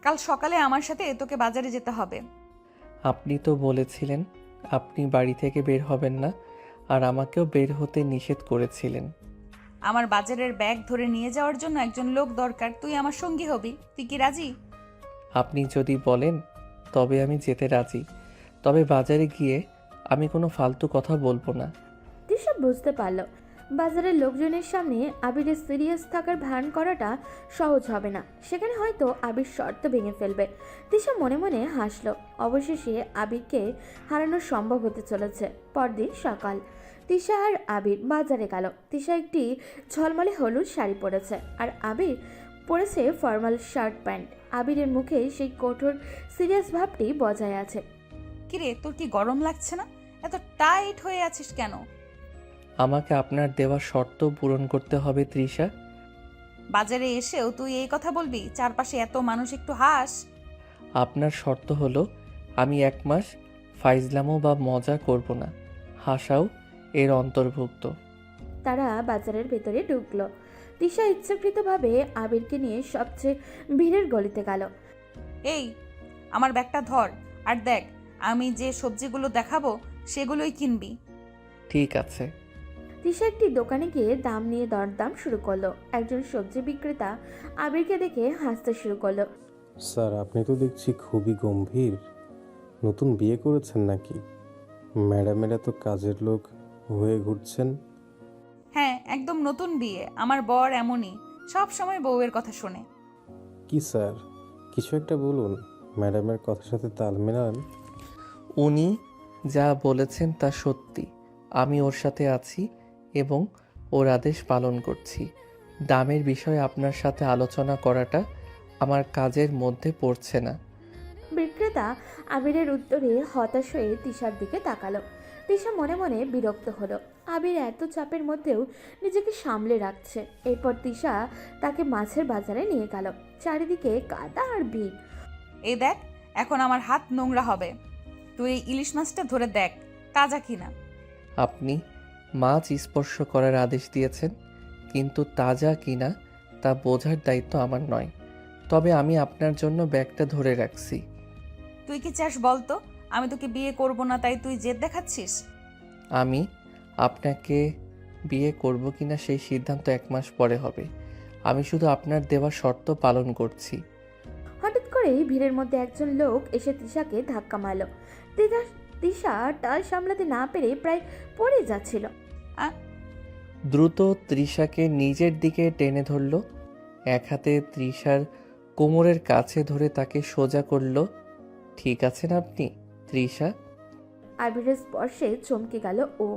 কাল সকালে আমার সাথে তোকে বাজারে যেতে হবে। আপনি তো বলেছিলেন আপনি বাড়ি থেকে বের হবেন না, আর আমাকেও বের হতে নিষেধ করেছিলেন। আমার বাজারের ব্যাগ ধরে নিয়ে যাওয়ার জন্য একজন লোক দরকার, তুই আমার সঙ্গী হবি। তুই কি রাজি? আপনি যদি বলেন তবে আমি যেতে রাজি, তবে বাজারে গিয়ে আমি কোনো ফালতু কথা বলবো না। তৃষা বুঝতে পারল বাজারের লোকজনের সামনে আবিরের সিরিয়াস থাকার ভান করাটা সহজ হবে না। সেখানে হয়তো আবির শর্ত ভেঙে ফেলবে। তৃষা মনে মনে হাসলো। অবশেষে আবিরকে হারানো সম্ভব হতে চলেছে। পরদিন সকাল, তৃষা আর আবির বাজারে গেল। তৃষা একটি ঝলমলে হলুদ শাড়ি পরেছে আর আবির পরেছে ফর্মাল শার্ট প্যান্ট। আবিরের মুখে সেই কঠোর সিরিয়াস ভাবটি বজায় আছে। কিরে, তোর কি গরম লাগছে না? এত টাইট হয়ে আছিস কেন? আমাকে আপনার দেওয়া শর্ত পূরণ করতে হবে তৃষা। বাজারে এসেও তুই এই কথা বলবি? চারপাশে এত মানুষ, একটু হাস। আপনার শর্ত হলো আমি 1 মাস ফাইজলামো বা মজা করব না, হাসাও এর অন্তর্ভুক্ত। তারা বাজারের ভেতরে ঢুকলো। তৃষা ইচ্ছাকৃতভাবে আবিরকে নিয়ে সবচেয়ে ভিড়ের গলিতে গেল। এই, আমার ব্যাগটা ধর আর দেখ, আমি যে সবজিগুলো দেখাবো সেগুলোই কিনবি। ঠিক আছে। তৃষা একটি দোকানে গিয়ে দাম নিয়ে দরদাম শুরু করলো। একজন সবজি বিক্রেতা আবিরকে দেখে হাসতে শুরু করলো। স্যার, আপনি তো দেখছি খুবই গম্ভীর। নতুন বিয়ে করেছেন নাকি? ম্যাডামেরা তো কাজের লোক হয়ে ঘুরছেন। হ্যাঁ, একদম নতুন বিয়ে। আমার বর এমনই, সব সময় বউয়ের কথা শোনে। কি স্যার, কিছু একটা বলুন, ম্যাডামের কথার সাথে তাল মেলান। উনি যা বলেছেন তা সত্যি। আমি ওর সাথে আছি এবং ওর আদেশ পালন করছি। দামের বিষয়ে আপনার সাথে আলোচনা করাটা আমার কাজের মধ্যে পড়ছে না। বিক্রেতা আবিরের উত্তরে হতাশ হয়ে তৃষার দিকে তাকালো। তৃষা মনে মনে বিরক্ত হলো। আবির এত চাপের মধ্যেও নিজেকে সামলে রাখছে। এরপর তিশা তাকে মাছের বাজারে নিয়ে গেল। চারিদিকে কাদা আর ভিড়। এই দেখ, এখন আমার হাত নোংরা হবে। তুই এই ইলিশ মাছটা ধরে দেখ তাজা কিনা। আপনি মাছ স্পর্শ করার আদেশ দিয়েছেন, কিন্তু তাজা কিনা তা বোঝার দায়িত্ব আমার নয়। তবে আমি আপনার জন্য ব্যাগটা ধরে রাখছি। তুই কি চাস বলতো? আমি তোকে বিয়ে করব না তাই তুই জেদ দেখাচ্ছিস? আমি আপনাকে বিয়ে করব কিনা সেই সিদ্ধান্ত 1 মাস পরে হবে। আমি শুধু আপনার দেওয়া শর্ত পালন করছি। হঠাৎ করেই ভিড়ের মধ্যে একজন লোক এসে তিশাকে ধাক্কা মারল। তিশা টাল সামলাতে না পেরে প্রায় পড়ে যাচ্ছিল। দ্রুত তৃষাকে নিজের দিকে টেনে ধরল। এক হাতে তৃষার কোমরের কাছে ধরে তাকে সোজা করল। ঠিক আছেন আপনি তৃষা? আবিরের স্পর্শে চমকে গেল ও।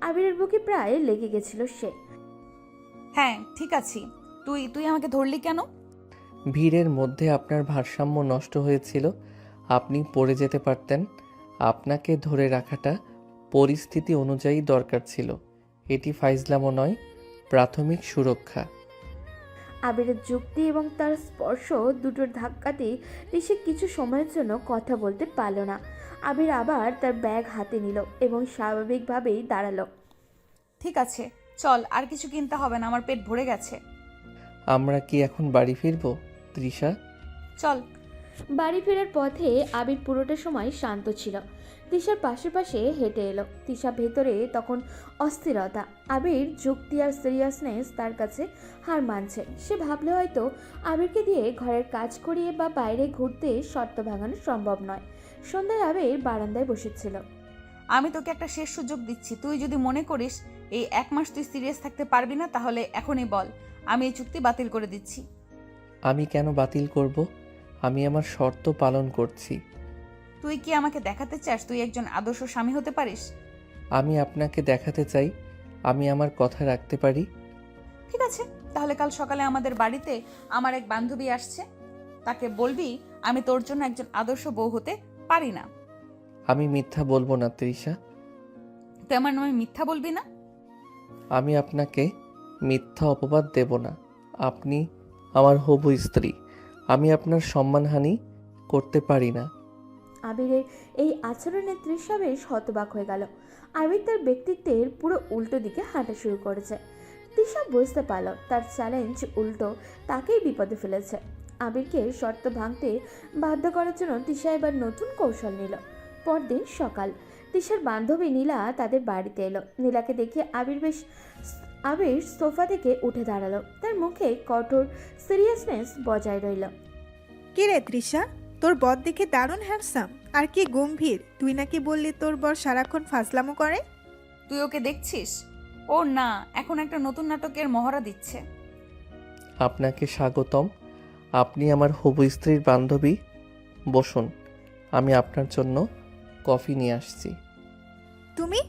আবিরের বুকে প্রায় লেগে গেছিল সে। হ্যাঁ ঠিক আছি। তুই তুই আমাকে ধরলি কেন? ভিড়ের মধ্যে আপনার ভারসাম্য নষ্ট হয়েছিল, আপনি পড়ে যেতে পারতেন। আপনাকে ধরে রাখাটা পরিস্থিতি অনুযায়ী দরকার ছিল। এটি ফাইজলামো নয়, প্রাথমিক সুরক্ষা। আবিরের যুক্তি এবং তার স্পর্শ দুটোর ধাক্কাতে সে কিছু সময়ের জন্য কথা বলতে পারল না। আবির আবার তার ব্যাগ হাতে নিল এবং স্বাভাবিকভাবেই দাঁড়ালো। ঠিক আছে চল, আর কিছু কিনতে হবে না, আমার পেট ভরে গেছে। আমরা কি এখন বাড়ি ফিরবো তৃষা? চল। বাড়ি ফেরার পথে আবির পুরোটা সময় শান্ত ছিল। তিশার পাশে পাশে হেঁটে এলো। তিশা ভেতরে তখন অস্থিরতা। আবির যুক্তি আর সিরিয়াসনেস তার কাছে হার মানছে। সে ভাবলে হয়তো আবিরকে দিয়ে ঘরের কাজ করিয়ে বা বাইরে ঘুরতে শর্ত ভাঙানো সম্ভব নয়। সন্ধ্যায় আবির বারান্দায় বসেছিল। আমি তোকে একটা শেষ সুযোগ দিচ্ছি। তুই যদি মনে করিস এই 1 মাস তুই সিরিয়াস থাকতে পারবি না, তাহলে এখনই বল, আমি এই চুক্তি বাতিল করে দিচ্ছি। আমি কেন বাতিল করব? আমি আমার শর্ত পালন করছি। তুই কি আমাকে দেখাতে চাস তুই একজন আদর্শ স্বামী হতে পারিস? আমি আপনাকে দেখাতে চাই আমি আমার কথা রাখতে পারি। ঠিক আছে, তাহলে কাল সকালে আমাদের বাড়িতে আমার এক বান্ধবী আসছে। তাকে বলবি আমি তোর জন্য একজন আদর্শ বউ হতে পারি না। আমি মিথ্যা বলবো না তৃষা। তুই আমার নামে মিথ্যা বলবি না। আমি আপনাকে মিথ্যা অপবাদ দেব না। আপনি আমার হবু স্ত্রী। আমি আপনার সম্মানহানি করতে পারি না। আবিরের এই আচরণে তৃষা বেশ হতবাক হয়ে গেল। আবির তার ব্যক্তিত্বের পুরো উল্টো দিকে হাঁটা শুরু করেছে। তৃষা বুঝতে পারল তার চ্যালেঞ্জ উল্টো তাকেই বিপদে ফেলেছে। আবিরকে শর্ত ভাঙতে বাধ্য করার জন্য তৃষা এবার নতুন কৌশল নিল। পরদিন সকাল, তৃষার বান্ধবী নীলা তাদের বাড়িতে এলো। নীলাকে দেখে আবির সোফা থেকে উঠে দাঁড়ালো। তার মুখে কঠোর সিরিয়াসনেস বজায় রইল। কি রে তৃষা, তোর বর দেখে দারুণ হ্যান্ডসাম আর কি গম্ভীর। তুই নাকি বললি তোর বর সারাক্ষণ ফাজলামো করে? তুই ওকে দেখছিস? ও না, এখন একটা নতুন নাটকের মহড়া দিচ্ছে। আপনাকে স্বাগতম। আপনি আমার হবু স্ত্রীর বান্ধবী। বসুন, আমি আপনার জন্য কফি নিয়ে আসছি। তুমি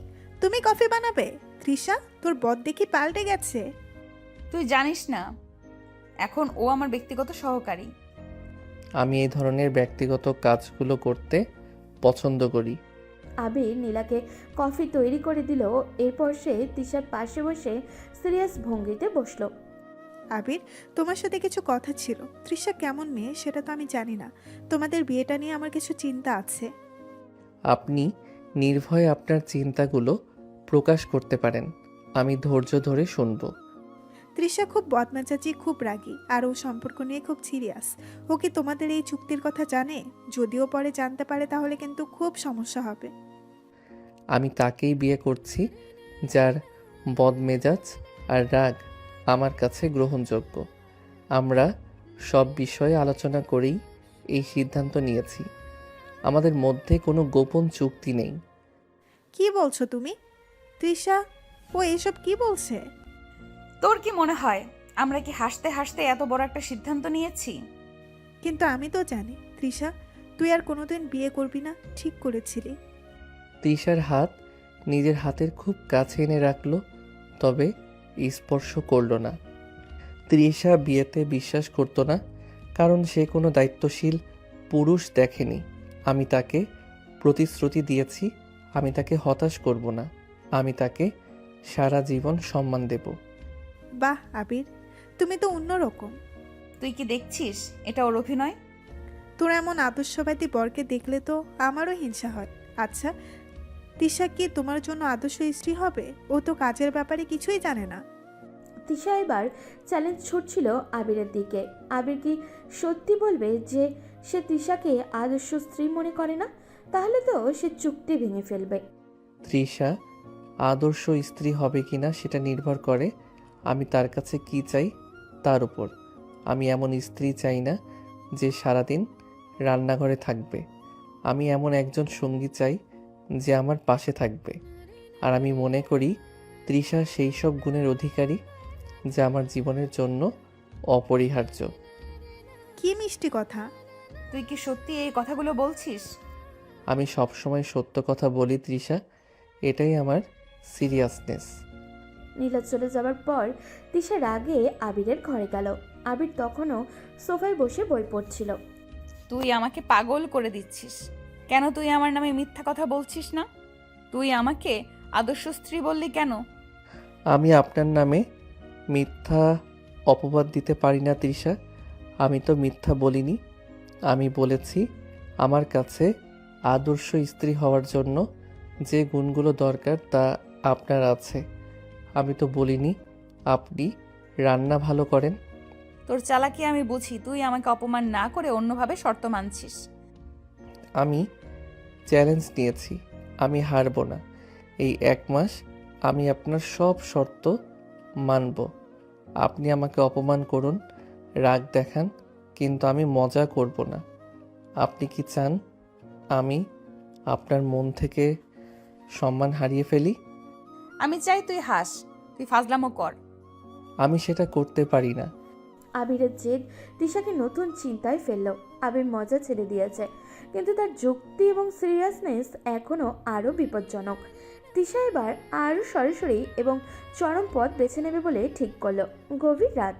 তুমি কফি বানাবে? তৃষা, তোর বর দেখি পাল্টে গেছে। তুই জানিস না, এখন ও আমার ব্যক্তিগত সহকারী। আমি এই ধরনের ব্যক্তিগত কাজগুলো করতে পছন্দ করি। আবির নীলাকে কফি তৈরি করে দিল। এরপর সে তৃষার পাশে বসে সিরিয়াস ভঙ্গিতে বসলো। আবির, তোমার সাথে কিছু কথা ছিল। তৃষা কেমন মেয়ে সেটা তো আমি জানি না। তোমাদের বিয়েটা নিয়ে আমার কিছু চিন্তা আছে। আপনি নির্ভয়ে আপনার চিন্তাগুলো প্রকাশ করতে পারেন। আমি ধৈর্য ধরে শুনব। তৃষা খুব বদমেজাজি, খুব রাগী, আর ও সম্পর্ক নিয়ে খুব সিরিয়াস। ও কি তোমাদের এই চুক্তির কথা জানে? যদিও পরে জানতে পারে তাহলে কিন্তু খুব সমস্যা হবে। আমি তাকেই বিয়ে করছি যার বদমেজাজ আর রাগ আমার কাছে গ্রহণযোগ্য। আমরা সব বিষয়ে আলোচনা করেই এই সিদ্ধান্ত নিয়েছি। আমাদের মধ্যে কোনো গোপন চুক্তি নেই। কি বলছো তুমি? তৃষা, ও এসব কি বলছে? তোর কি মনে হয় আমরা কি হাসতে হাসতে এত বড় একটা সিদ্ধান্ত নিয়েছি? কিন্তু আমি তো জানি তৃষা, তুই আর কোনোদিন বিয়ে করবি না, ঠিক করেছিলি। তৃষার হাত নিজের হাতের খুব কাছে এনে রাখলো, তবে স্পর্শ করলো না। তৃষা বিয়েতে বিশ্বাস করতো না, কারণ সে কোনো দায়িত্বশীল পুরুষ দেখেনি। আমি তাকে প্রতিশ্রুতি দিয়েছি আমি তাকে হতাশ করব না। আমি তাকে সারা জীবন সম্মান দেব। বাহ আবির, তুমি তো অন্যরকম। তুই কি দেখছিস এটা ওর অভিনয়? তোর এমন আদর্শবাদী বরকে দেখলে তো আমারও হিংসা হয়। আচ্ছা, তিশা কি তোমার জন্য আদর্শ স্ত্রী হবে? ও তো কাজের ব্যাপারে কিছুই জানে না। তিশা এবার চ্যালেঞ্জ ছুটছিল আবিরের দিকে। আবির কি সত্যি বলবে যে সে তিশাকে আদর্শ স্ত্রী মনে করে না? তাহলে তো সে চুক্তি ভেঙে ফেলবে। তৃষা আদর্শ স্ত্রী হবে কিনা সেটা নির্ভর করে আমি তার কাছে কি চাই তার উপর। আমি এমন স্ত্রী চাই না যে সারাদিন রান্নাঘরে থাকবে। আমি এমন একজন সঙ্গী চাই যে আমার পাশে থাকবে। আর আমি মনে করি তৃষা সেই সব গুণের অধিকারী যা আমার জীবনের জন্য অপরিহার্য। কি মিষ্টি কথা। তুই কি সত্যি এই কথাগুলো বলছিস? আমি সবসময় সত্য কথা বলি তৃষা, এটাই আমার সিরিয়াসনেস। নীলা চলে যাবার পর তিশা রাগে আবিরের ঘরে গেল। আবির তখনও সোফায় বসে বই পড়ছিল। তুই আমাকে পাগল করে দিচ্ছিস। কেন তুই আমার নামে মিথ্যা কথা বলছিস না? তুই আমাকে আদর্শ স্ত্রী বললি কেন? আমি আপনার নামে মিথ্যা অপবাদ দিতে পারি না তৃষা। আমি তো মিথ্যা বলিনি। আমি বলেছি আমার কাছে আদর্শ স্ত্রী হওয়ার জন্য যে গুণগুলো দরকার তা আপনার আছে। আমি তো বলিনি আপনি রান্না ভালো করেন। তোর চালাকি আমি বুঝি। তুই আমাকে অপমান না করে অন্যভাবে শর্ত মানছিস। আমি চ্যালেঞ্জ নিয়েছি, আমি হারব না। এই 1 মাস আমি আপনার সব শর্ত মানব। আপনি আমাকে অপমান করুন, রাগ দেখান, কিন্তু আমি মজা করব না। আপনি কি চান আমি আপনার মন থেকে সম্মান হারিয়ে ফেলি? আমি চাই তুই হাস, তুই ফাজলামো কর। আমি সেটা করতে পারি না। আবিরের জেদ তিশাকে নতুন চিন্তায় ফেলল। আবির মজা ছেড়ে দিয়েছে, কিন্তু তার যুক্তি এবং সিরিয়াসনেস এখনও আরও বিপজ্জনক। তিশা এবার আরও সরাসরি এবং চরম পথ বেছে নেবে বলে ঠিক করলো। গভীর রাত,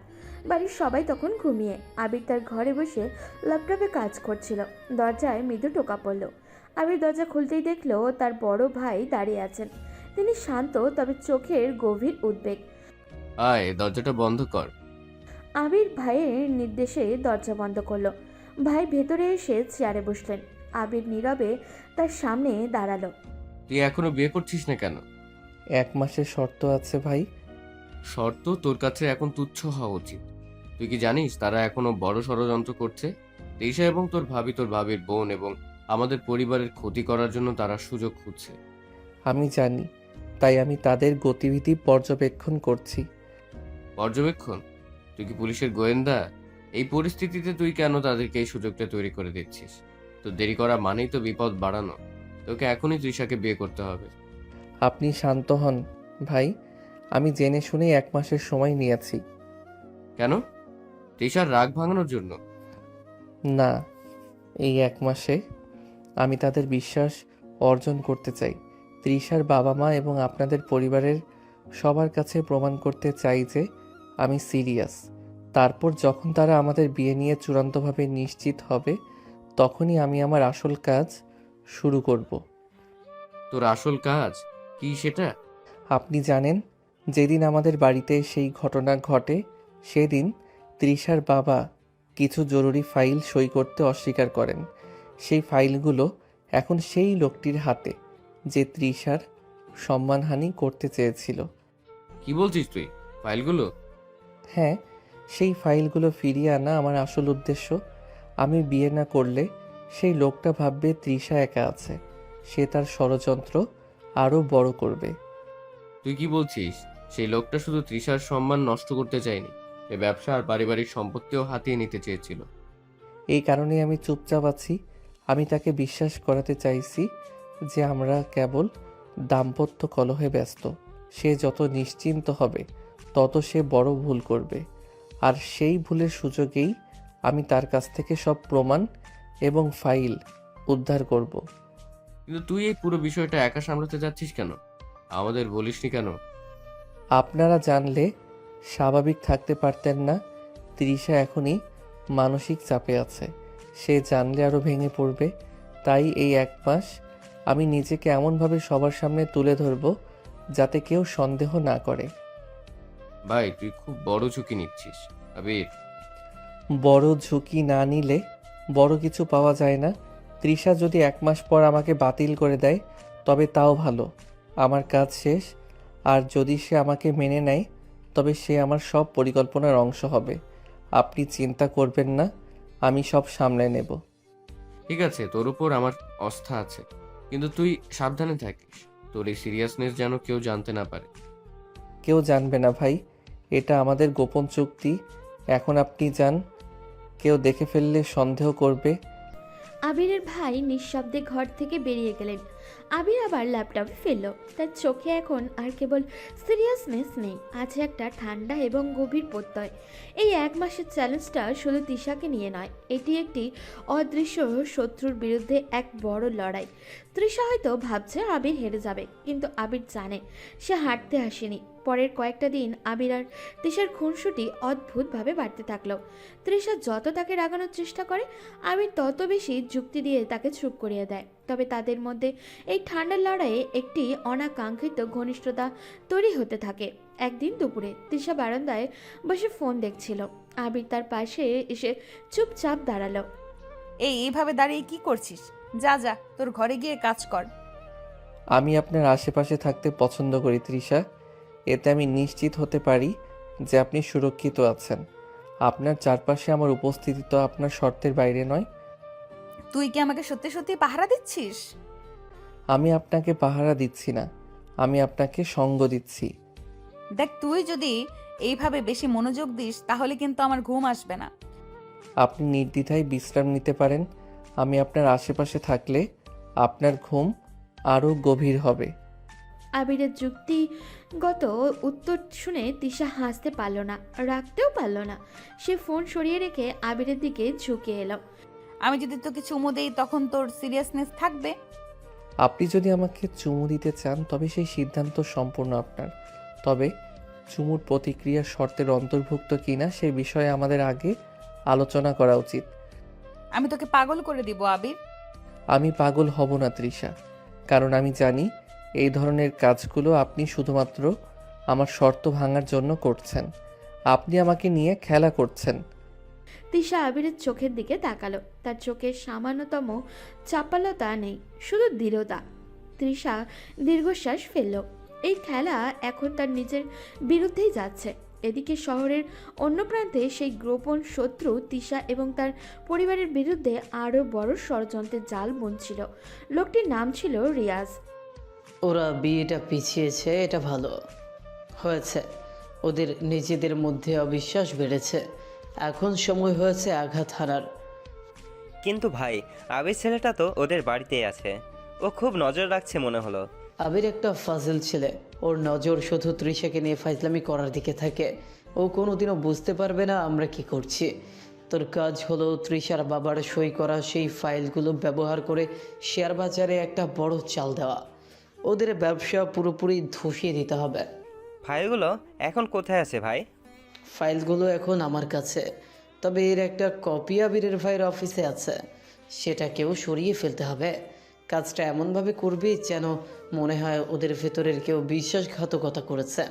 বাড়ির সবাই তখন ঘুমিয়ে। আবির তার ঘরে বসে ল্যাপটপে কাজ করছিল। দরজায় মৃদু টোকা পড়ল। আবির দরজা খুলতেই দেখলো তার বড় ভাই দাঁড়িয়ে আছেন। তিনি শান্ত, তবে চোখের গভীর উদ্বেগ। আয়, দরজাটা বন্ধ কর। আবির ভাইয়ের নির্দেশে দরজা বন্ধ করলো। ভাই ভেতরে এসে চেয়ারে বসলেন। আবির নীরবে তার সামনে দাঁড়ালো। তুই এখনো বিয়ে করছিস না কেন? 1 মাসের শর্ত আছে ভাই। শর্ত তোর কাছে এখন তুচ্ছ হওয়া উচিত। তুই কি জানিস তারা এখনো বড় ষড়যন্ত্র করছে? তৃষা এবং তোর ভাবির বোন এবং আমাদের পরিবারের ক্ষতি করার জন্য তারা সুযোগ খুঁজছে। আমি জানি, তাই আমি তাদের গতিবিধি পর্যবেক্ষণ করছি। পর্যবেক্ষণ? তুই কি পুলিশের গোয়েন্দা? এই পরিস্থিতিতে তুই কেন তাদেরকে এই সুযোগটা তৈরি করে দিচ্ছিস? তো দেরি করা মানেই তো বিপদ বাড়ানো। তোকে এখনই তৃষাকে বিয়ে করতে হবে। আপনি শান্ত হন ভাই। আমি জেনে শুনে 1 মাসের সময় নিয়েছি। কেন? তৃষার রাগ ভাঙানোর জন্য? না, এই 1 মাসে আমি তাদের বিশ্বাস অর্জন করতে চাই। তৃষার বাবা মা এবং আপনাদের পরিবারের সবার কাছে প্রমাণ করতে চাই যে আমি সিরিয়াস। তারপর যখন তারা আমাদের বিয়ে নিয়ে চূড়ান্তভাবে নিশ্চিত হবে, তখনই আমি আমার আসল কাজ শুরু করব। তোর আসল কাজ কি সেটা? আপনি জানেন, যেদিন আমাদের বাড়িতে সেই ঘটনা ঘটে সেদিন তৃষার বাবা কিছু জরুরি ফাইল সই করতে অস্বীকার করেন। সেই ফাইলগুলো এখন সেই লোকটির হাতে যে তৃষার সম্মানহানি করতে চেয়েছিল। কি বলছিস তুই? ফাইলগুলো? হ্যাঁ, সেই ফাইলগুলো ফিরিয়ে আনা আমার আসল উদ্দেশ্য। আমি বিয়ে না করলে সেই লোকটা ভাববে তৃষা একা আছে। সে তার ষড়যন্ত্র আরও বড় করবে। তুই কি বলছিস? সেই লোকটা শুধু তৃষার সম্মান নষ্ট করতে চায়নি, সে ব্যবসা আর পারিবারিক সম্পত্তিও হাতিয়ে নিতে চেয়েছিল। এই কারণেই আমি চুপচাপ আছি। আমি তাকে বিশ্বাস করাতে চাইছি যে আমরা কেবল দাম্পত্য কলহে ব্যস্ত। সে যত নিশ্চিন্ত হবে তত সে বড় ভুল করবে। আর সেই ভুলের সুযোগেই আমি তার কাছ থেকে সব প্রমাণ এবং ফাইল উদ্ধার করব। কিন্তু তুই এই পুরো বিষয়টা একা সামলাতে যাচ্ছিস কেন? আমাদের বলিসনি কেন? আপনারা জানলে স্বাভাবিক থাকতে পারতেন না। তৃষা এখনই মানসিক চাপে আছে। সে জানলে আরও ভেঙে পড়বে। তাই এই 1 মাস আমি নিজেকে এমনভাবে সবার সামনে তুলে ধরব যাতে কেউ সন্দেহ না করে। ভাই তুই খুব বড় ঝুঁকি নিচ্ছিস আবির। বড় ঝুঁকি না নিলে বড় কিছু পাওয়া যায় না। তৃষা যদি 1 মাস পর আমাকে বাতিল করে দেয় তবে তাও ভালো, আমার কাজ শেষ। আর যদি সে আমাকে মেনে নেয় তবে সে আমার সব পরিকল্পনার অংশ হবে। আপনি চিন্তা করবেন না, আমি সব সামলে নেব। ঠিক আছে, তোর উপর আমার আস্থা আছে, কিন্তু তুই সাবধানে থাকিস। তোর এই সিরিয়াসনেস যেন কেউ জানতে না পারে। কেউ জানবে না ভাই, এটা আমাদের গোপন চুক্তি। এখন আপনি যান, কেউ দেখে ফেললে সন্দেহ করবে। আবিরের ভাই নিঃশব্দে ঘর থেকে বেরিয়ে গেলেন। আবির আবার ল্যাপটপে ফেলল। তার চোখে এখন আর কেবল সিরিয়াসনেস নেই, আছে একটা ঠান্ডা এবং গভীর প্রত্যয়। এই 1 মাসের চ্যালেঞ্জটা শুধু তৃষাকে নিয়ে নয়, এটি একটি অদৃশ্য শত্রুর বিরুদ্ধে এক বড় লড়াই। তৃষা হয়তো ভাবছে আবির হেরে যাবে, কিন্তু আবির জানে সে হারতে আসেনি। পরের কয়েকটা দিন আবির আর তৃষার খুনসুটি অদ্ভুতভাবে বাড়তে থাকলো। তৃষা যত তাকে রাগানোর চেষ্টা করে, আবির তত বেশি যুক্তি দিয়ে তাকে চুপ করিয়ে দেয়। তবে তাদের মধ্যে এই ঠান্ডার লড়াইয়ে একটি অনাকাঙ্ক্ষিত ঘনিষ্ঠতা তৈরি হতে থাকে। একদিন দুপুরে তৃষা বারান্দায় বসে ফোন দেখছিল। আবির তার পাশে এসে চুপচাপ দাঁড়ালো। এইভাবে দাঁড়িয়ে কি করছিস? যা যা, তোর ঘরে গিয়ে কাজ কর। আমি আপনার আশেপাশে থাকতে পছন্দ করি তৃষা। এতে আমি নিশ্চিত হতে পারি যে আপনি সুরক্ষিত আছেন। আপনার চারপাশে আমার উপস্থিতি তো আপনার শর্তের বাইরে নয়। তুই কি আমাকে সত্যি সত্যি পাহারা দিচ্ছিস? আমি আপনাকে পাহারা দিচ্ছি না, আমি আপনাকে সঙ্গ দিচ্ছি। দেখ, তুই যদি এইভাবে বেশি মনোযোগ দিস তাহলে কিন্তু আমার ঘুম আসবে না। আপনি নির্দ্বিধায় বিশ্রাম নিতে পারেন। আমি আপনার আশেপাশে থাকলে আপনার ঘুম আরও গভীর হবে। আবিরের যুক্তিগত উত্তর শুনে তৃষা হাসতে পারল না, রাখতেও পারল না। সে ফোন সরিয়ে রেখে আবিরের দিকে ঝুঁকে এলো। আমি যদি তোকে চুমু দেই তখন তোর সিরিয়াসনেস থাকবে? আপনি যদি আমাকে চুমু দিতে চান তবে সেই সিদ্ধান্ত সম্পূর্ণ আপনার। তবে চুমুর প্রতিক্রিয়া শর্তের অন্তর্ভুক্ত কিনা সে বিষয়ে আমাদের আগে আলোচনা করা উচিত। আমি তোকে পাগল করে দিব আবির। আমি পাগল হব না তৃষা, কারণ আমি জানি এই ধরনের কাজগুলো আপনি শুধুমাত্র আমার শর্ত ভাঙার জন্য করছেন। আপনি আমাকে নিয়ে খেলা করছেন। তৃষা আবিরের চোখের দিকে তাকালো। তার চোখে সামান্যতম চাপালতা নেই, শুধু দৃঢ়তা। তৃষা দীর্ঘশ্বাস ফেলল। এই খেলা এখন তার নিজের বিরুদ্ধেই যাচ্ছে। এদিকে শহরের অন্য প্রান্তে সেই গোপন শত্রু তৃষা এবং তার পরিবারের বিরুদ্ধে আরও বড় ষড়যন্ত্রের জাল বুনছিল। লোকটির নাম ছিল রিয়াজ। ওরা বিয়েটা পিছিয়েছে, এটা ভালো হয়েছে। ওদের নিজেদের মধ্যে অবিশ্বাস বেড়েছে। এখন সময় হয়েছে আঘাত হানার। কিন্তু ভাই, আবির ছেলেটা তো ওদের বাড়িতেই আছে, ও খুব নজর রাখছে মনে হলো। আবির একটা ফাজিল ছেলে, ওর নজর শুধু তৃষাকে নিয়ে ফাজলামি করার দিকে থাকে। ও কোনোদিনও বুঝতে পারবে না আমরা কি করছি। তোর কাজ হলো তৃষার বাবার সই করা সেই ফাইলগুলো ব্যবহার করে শেয়ার বাজারে একটা বড় চাল দেওয়া। ওদের ব্যবসা পুরোপুরি ধসিয়ে দিতে হবে। ফাইলগুলো এখন কোথায় আছে ভাই? ফাইলগুলো এখন আমার কাছে, তবে এর একটা কপি আবিরের ভাইয়ের অফিসে আছে। সেটাকেও সরিয়ে ফেলতে হবে। কাজটা এমনভাবে করবি যেন মনে হয় ওদের ভেতরের কেউ বিশ্বাসঘাতকতা করেছে।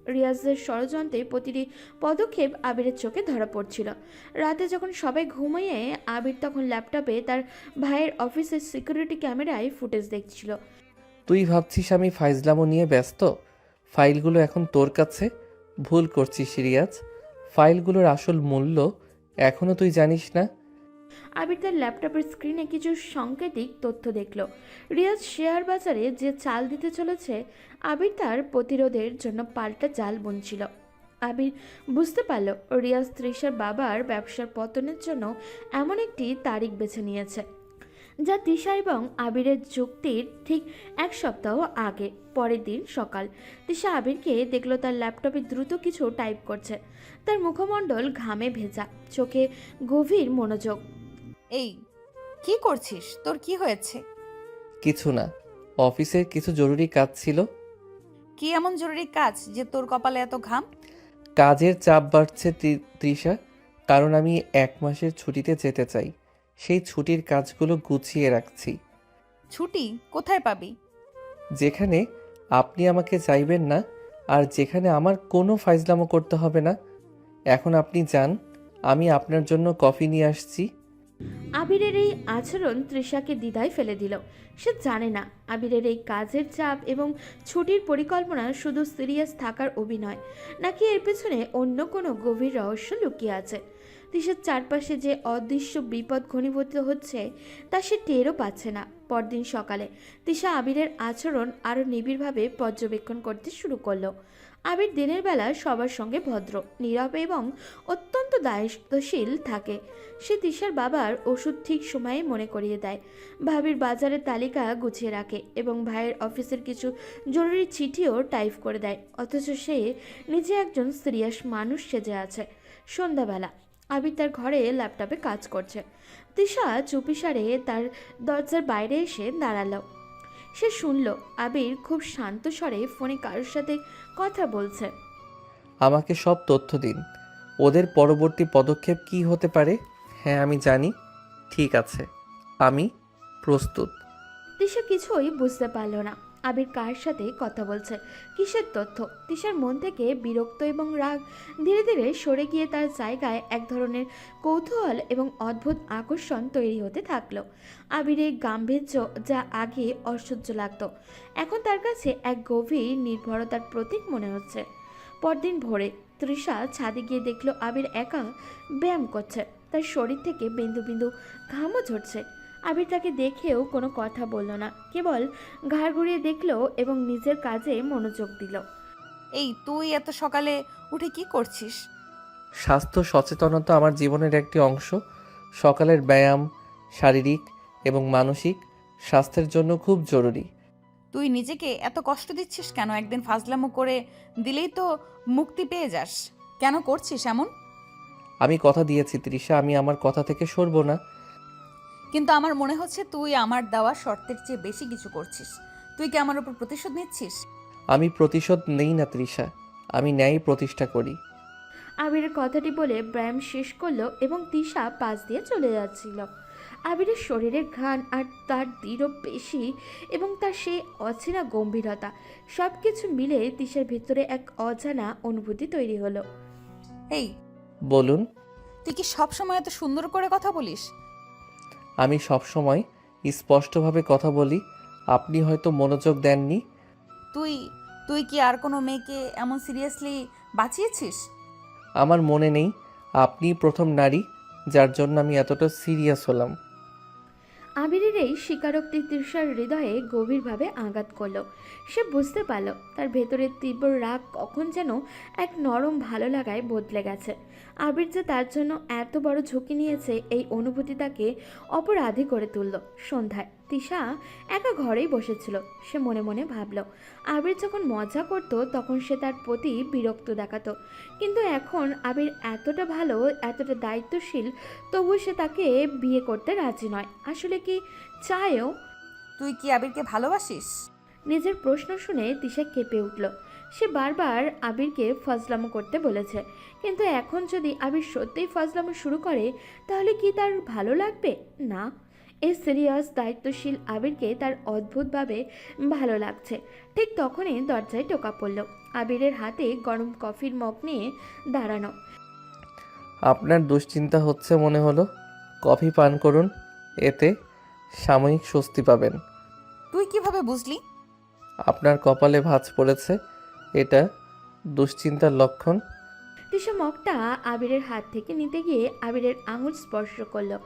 রিয়াজের ষড়যন্ত্রের প্রতিটি পদক্ষেপ আবিরের চোখে ধরা পড়ছিল। রাতে যখন সবাই ঘুমিয়ে, আবির তখন ল্যাপটপে তার ভাইয়ের অফিসের সিকিউরিটি ক্যামেরায় ফুটেজ দেখছিল। তুই ভাবছিস আমি ফাইজলামো নিয়ে ব্যস্ত? ফাইলগুলো এখন তোর কাছে। ভুল করছিস রিয়াজ। ফাইলগুলোর আসল মূল্য এখনও তুই জানিস না। আবির তার ল্যাপটপের স্ক্রিনে কিছু সাংকেতিক তথ্য দেখল। রিয়াজ শেয়ার বাজারে যে চাল দিতে চলেছে, আবির তার প্রতিরোধের জন্য পাল্টা জাল বুনছিল। আবির বুঝতে পারল রিয়াজ তৃষার বাবার ব্যবসার পতনের জন্য এমন একটি তারিখ বেছে নিয়েছে, যা তৃষা এবং আবিরের যুক্তির ঠিক 1 সপ্তাহ আগে। পরের দিন সকাল, তৃষা আবিরকে দেখলো তার ল্যাপটপে দ্রুত কিছু টাইপ করছে। তার মুখমণ্ডল ঘামে ভেজা, চোখে গভীর মনোযোগ। এই কি করছিস? তোর কি হয়েছে? কিছু না, অফিসের কিছু জরুরি কাজ ছিল। কি এমন জরুরি কাজ যে তোর কপালে এত ঘাম? কাজের চাপ বাড়ছে তৃষা, কারণ আমি 1 মাসের ছুটিতে যেতে চাই। সেই ছুটির কাজগুলো গুছিয়ে রাখছি। ছুটি কোথায় পাবি? যেখানে আপনি আমাকে চাইবেন না, আর যেখানে আমার কোনো ফাইজলামো করতে হবে না। এখন আপনি যান, আমি আপনার জন্য কফি নিয়ে আসছি। আবিরের এই আচরণ তৃষাকে দ্বিধায় ফেলে দিল। সে জানে না আবিরের এই কাজের চাপ এবং ছুটির পরিকল্পনা শুধু সিরিয়াস থাকার অভিনয়, নাকি এর পেছনে অন্য কোনো গভীর রহস্য লুকিয়ে আছে। তৃষার চারপাশে যে অদৃশ্য বিপদ ঘনীভূত হচ্ছে তা সে টেরও পাচ্ছে না। পরদিন সকালে তৃষা আবিরের আচরণ আরও নিবিড়ভাবে পর্যবেক্ষণ করতে শুরু করলো। আবির দিনের বেলা সবার সঙ্গে ভদ্র, নীরব এবং অত্যন্ত দায়িত্বশীল থাকে। সে তৃষার বাবার ওষুধ ঠিক সময়ে মনে করিয়ে দেয়, ভাবির বাজারের তালিকা গুছিয়ে রাখে এবং ভাইয়ের অফিসের কিছু জরুরি চিঠিও টাইপ করে দেয়। অথচ সে নিজে একজন সিরিয়াস মানুষ সেজে আছে। সন্ধ্যাবেলা আবির তার ঘরে ল্যাপটপে কাজ করছে। তৃষা চুপিসারে তার দরজার বাইরে এসে দাঁড়ালো। সে শুনল আবির খুব শান্ত স্বরে ফোনে কারোর সাথে কথা বলছে। আমাকে সব তথ্য দিন। ওদের পরবর্তী পদক্ষেপ কী হতে পারে? হ্যাঁ, আমি জানি। ঠিক আছে, আমি প্রস্তুত। তৃষা কিছুই বুঝতে পারল না আবির কার সাথে কথা বলছে, কিসের তথ্য। তৃষার মন থেকে বিরক্ত এবং রাগ ধীরে ধীরে সরে গিয়ে তার জায়গায় এক ধরনের কৌতূহল এবং অদ্ভুত আকর্ষণ তৈরি হতে থাকলো। আবিরের গাম্ভীর্য, যা আগে অসহ্য লাগতো, এখন তার কাছে এক গভীর নির্ভরতার প্রতীক মনে হচ্ছে। পরদিন ভোরে তৃষা ছাদে গিয়ে দেখলো আবির একা ব্যায়াম করছে। তার শরীর থেকে বিন্দু বিন্দু ঘামও ঝরছে। আবির তাকে দেখেও কোনো কথা বলল না, কেবল ঘাড় ঘুরিয়ে দেখলো এবং নিজের কাজে মনোযোগ দিল। এই তুই এত সকালে উঠে কি করছিস? স্বাস্থ্য সচেতনতা আমার জীবনের একটি অংশ। সকালের ব্যায়াম শারীরিক এবং মানসিক স্বাস্থ্যের জন্য খুব জরুরি। তুই নিজেকে এত কষ্ট দিচ্ছিস কেন? একদিন ফাজলামো করে দিলেই তো মুক্তি পেয়ে যাস। কেন করছিস এমন? আমি কথা দিয়েছি তৃষা, আমি আমার কথা থেকে সরব না। কিন্তু আমার মনে হচ্ছে তুই আমার দেওয়া শর্তের চেয়ে বেশি কিছু করছিস। তুই কি আমার উপর প্রতিশোধ নিচ্ছিস? আমি প্রতিশোধ নেই না তৃষা, আমি ন্যায় প্রতিষ্ঠা করি। আবিরের কথাটি বলে ব্যায়াম শেষ করলো এবং তৃষা পাশ দিয়ে চলে যাচ্ছিল। আবিরের শরীরের ঘ্রাণ আর তার দৃঢ় পেশি এবং তার সেই অচেনা গম্ভীরতা, সব কিছু মিলে তৃষার ভিতরে এক অজানা অনুভূতি তৈরি হলো। এই, বলুন। তুই কি সবসময় এত সুন্দর করে কথা বলিস? আমি সবসময় স্পষ্টভাবে কথা বলি, আপনি হয়তো মনোযোগ দেননি। তুই তুই কি আর কোনো মেয়েকে এমন সিরিয়াসলি বাঁচিয়েছিস? আমার মনে নেই, আপনি প্রথম নারী যার জন্য আমি এতটা সিরিয়াস হলাম। আবিরের এই স্বীকারোক্তি তৃষার হৃদয়ে গভীরভাবে আঘাত করলো। সে বুঝতে পারল তার ভেতরের তীব্র রাগ কখন যেন এক নরম ভালো লাগায় বদলে গেছে। আবির যে তার জন্য এত বড় ঝুঁকি নিয়েছে, এই অনুভূতি তাকে অপরাধী করে তুলল। সন্ধ্যায় তৃষা একা ঘরেই বসেছিল। সে মনে মনে ভাবল, আবির যখন মজা করত তখন সে তার প্রতি বিরক্ত দেখাতো, কিন্তু এখন আবির এতটা ভালো, এতটা দায়িত্বশীল, তবু সে তাকে বিয়ে করতে রাজি নয়। আসলে কি চায়ও? তুই কি আবিরকে ভালোবাসিস? নিজের প্রশ্ন শুনে তৃষা কেঁপে উঠল। সে বারবার আবিরকে ফজলামো করতে বলেছে, কিন্তু এখন যদি আবির সত্যিই ফজলামো শুরু করে তাহলে কি তার ভালো লাগবে? না, এই সিরিয়াস দায়িত্বশীল আবিরকে তার অদ্ভুতভাবে ভালো লাগছে। ঠিক তখনই দরজায় টোকা পড়ল। আবিরের হাতে গরম কফির মগ নিয়ে দাঁড়ানো। আপনার দুশ্চিন্তা হচ্ছে মনে হলো, কফি পান করুন, এতে সাময়িক স্বস্তি পাবেন। তুই কিভাবে বুঝলি? আপনার কপালে ভাঁজ পড়েছে, এটা দুশ্চিন্তার লক্ষণ। তৃষা মগটা আবিরের হাত থেকে নিতে গিয়ে আবিরের আঙুল স্পর্শ করলো।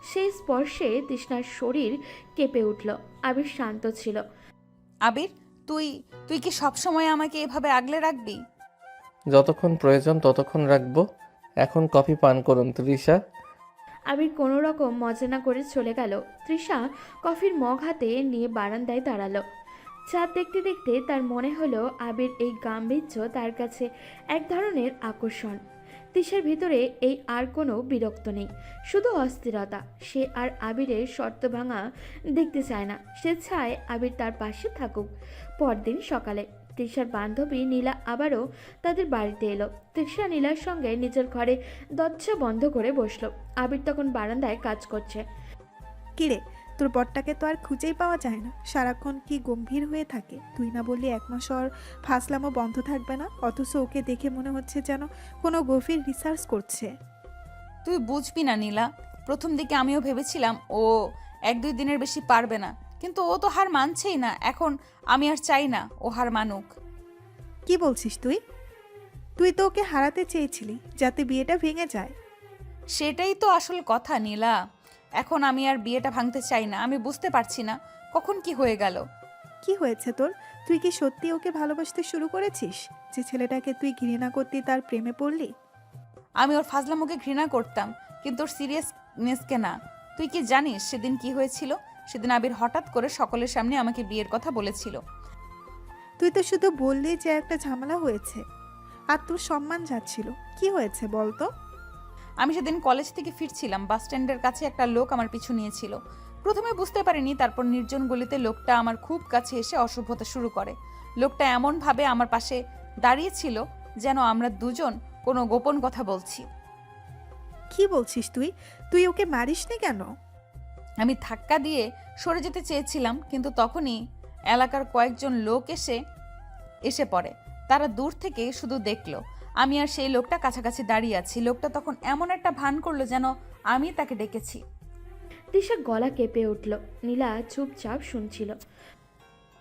সেই স্পর্শে তৃষ্ণার শরীর কেঁপে উঠল। আবির শান্ত ছিল। আবির, তুই তুই কি সবসময় আমাকে এভাবে আগলে রাখবি? যতক্ষণ প্রয়োজন ততক্ষণ রাখবো। এখন কফি পান করুন তৃষা। আবির কোনো রকম মজা না করে চলে গেল। তৃষা কফির মগ হাতে নিয়ে বারান্দায় দাঁড়ালো। চাঁদ দেখতে দেখতে তার মনে হলো আবির এই গাম্ভীর্য তার কাছে এক ধরনের আকর্ষণ। তৃষার ভিতরে এই আর কোনো বিরক্ত নেই, শুধু অস্থিরতা। সে আর আবিরের শর্ত ভাঙা দেখতে চায় না, সে চায় আবির তার পাশে থাকুক। পরদিন সকালে তৃষার বান্ধবী নীলা আবারও তাদের বাড়িতে এলো। তৃষা নীলার সঙ্গে নিজের ঘরে দরজা বন্ধ করে বসলো। আবির তখন বারান্দায় কাজ করছে। কিরে, তোর বরটাকে তো আর খুঁজেই পাওয়া যায় না, সারাক্ষণ কি গম্ভীর হয়ে থাকে। তুই না বললি 1 মাস ওর ফাসলামো বন্ধ থাকবে না, অথচ ওকে দেখে মনে হচ্ছে যেন কোনো গভীর রিসার্চ করছে। তুই বুঝবি না নীলা, প্রথম দিকে আমিও ভেবেছিলাম ও 1-2 দিনের বেশি পারবে না, কিন্তু ও তো হার মানছেই না। এখন আমি আর চাই না ও হার মানুক। কি বলছিস তুই? তুই তো ওকে হারাতে চেয়েছিলি যাতে বিয়েটা ভেঙে যায়। সেটাই তো আসল কথা নীলা। এখন আমি আর বিয়েটা ভাঙতে চাই না। আমি বুঝতে পারছি না কখন কি হয়ে গেল। কি হয়েছে তোর? তুই কি সত্যি ওকে ভালোবাসতে শুরু করেছিস? যে ছেলেটাকে তুই ঘৃণা করতি তার প্রেমে পড়লি? আমি ওর ফাজলামোকে ঘৃণা করতাম, কিন্তু ওর সিরিয়াসনেসকে না। তুই কি জানিস সেদিন কি হয়েছিল? সেদিন আবির হঠাৎ করে সকলের সামনে আমাকে বিয়ের কথা বলেছিল। তুই তো শুধু বললি যে একটা ঝামেলা হয়েছে, আর তোর সম্মান যাচ্ছিল। কি হয়েছে বল তো? আমি সেদিন কলেজ থেকে ফিরছিলাম, বাস স্ট্যান্ডের কাছে একটা লোক আমার পিছু নিয়েছিল। প্রথমে বুঝতে পারিনি, তারপর নির্জন গলিতে লোকটা আমার খুব কাছে এসে অসভ্যতা শুরু করে। লোকটা এমনভাবে আমার পাশে দাঁড়িয়েছিল যেন আমরা দুজন কোনো গোপন কথা বলছি। কি বলছিস তুই? তুই ওকে মারিসনি কেন? আমি ধাক্কা দিয়ে সরে যেতে চেয়েছিলাম, কিন্তু তখনই এলাকার কয়েকজন লোক এসে পড়ে। তারা দূর থেকে শুধু দেখলো আমি আর সেই লোকটা কাছাকাছি দাঁড়িয়ে আছি। লোকটা তখন এমন একটা ভান করলো যেন আমি তাকে ডেকেছি। তৃষা গলা কেঁপে উঠল। নীলা চুপচাপ শুনছিল।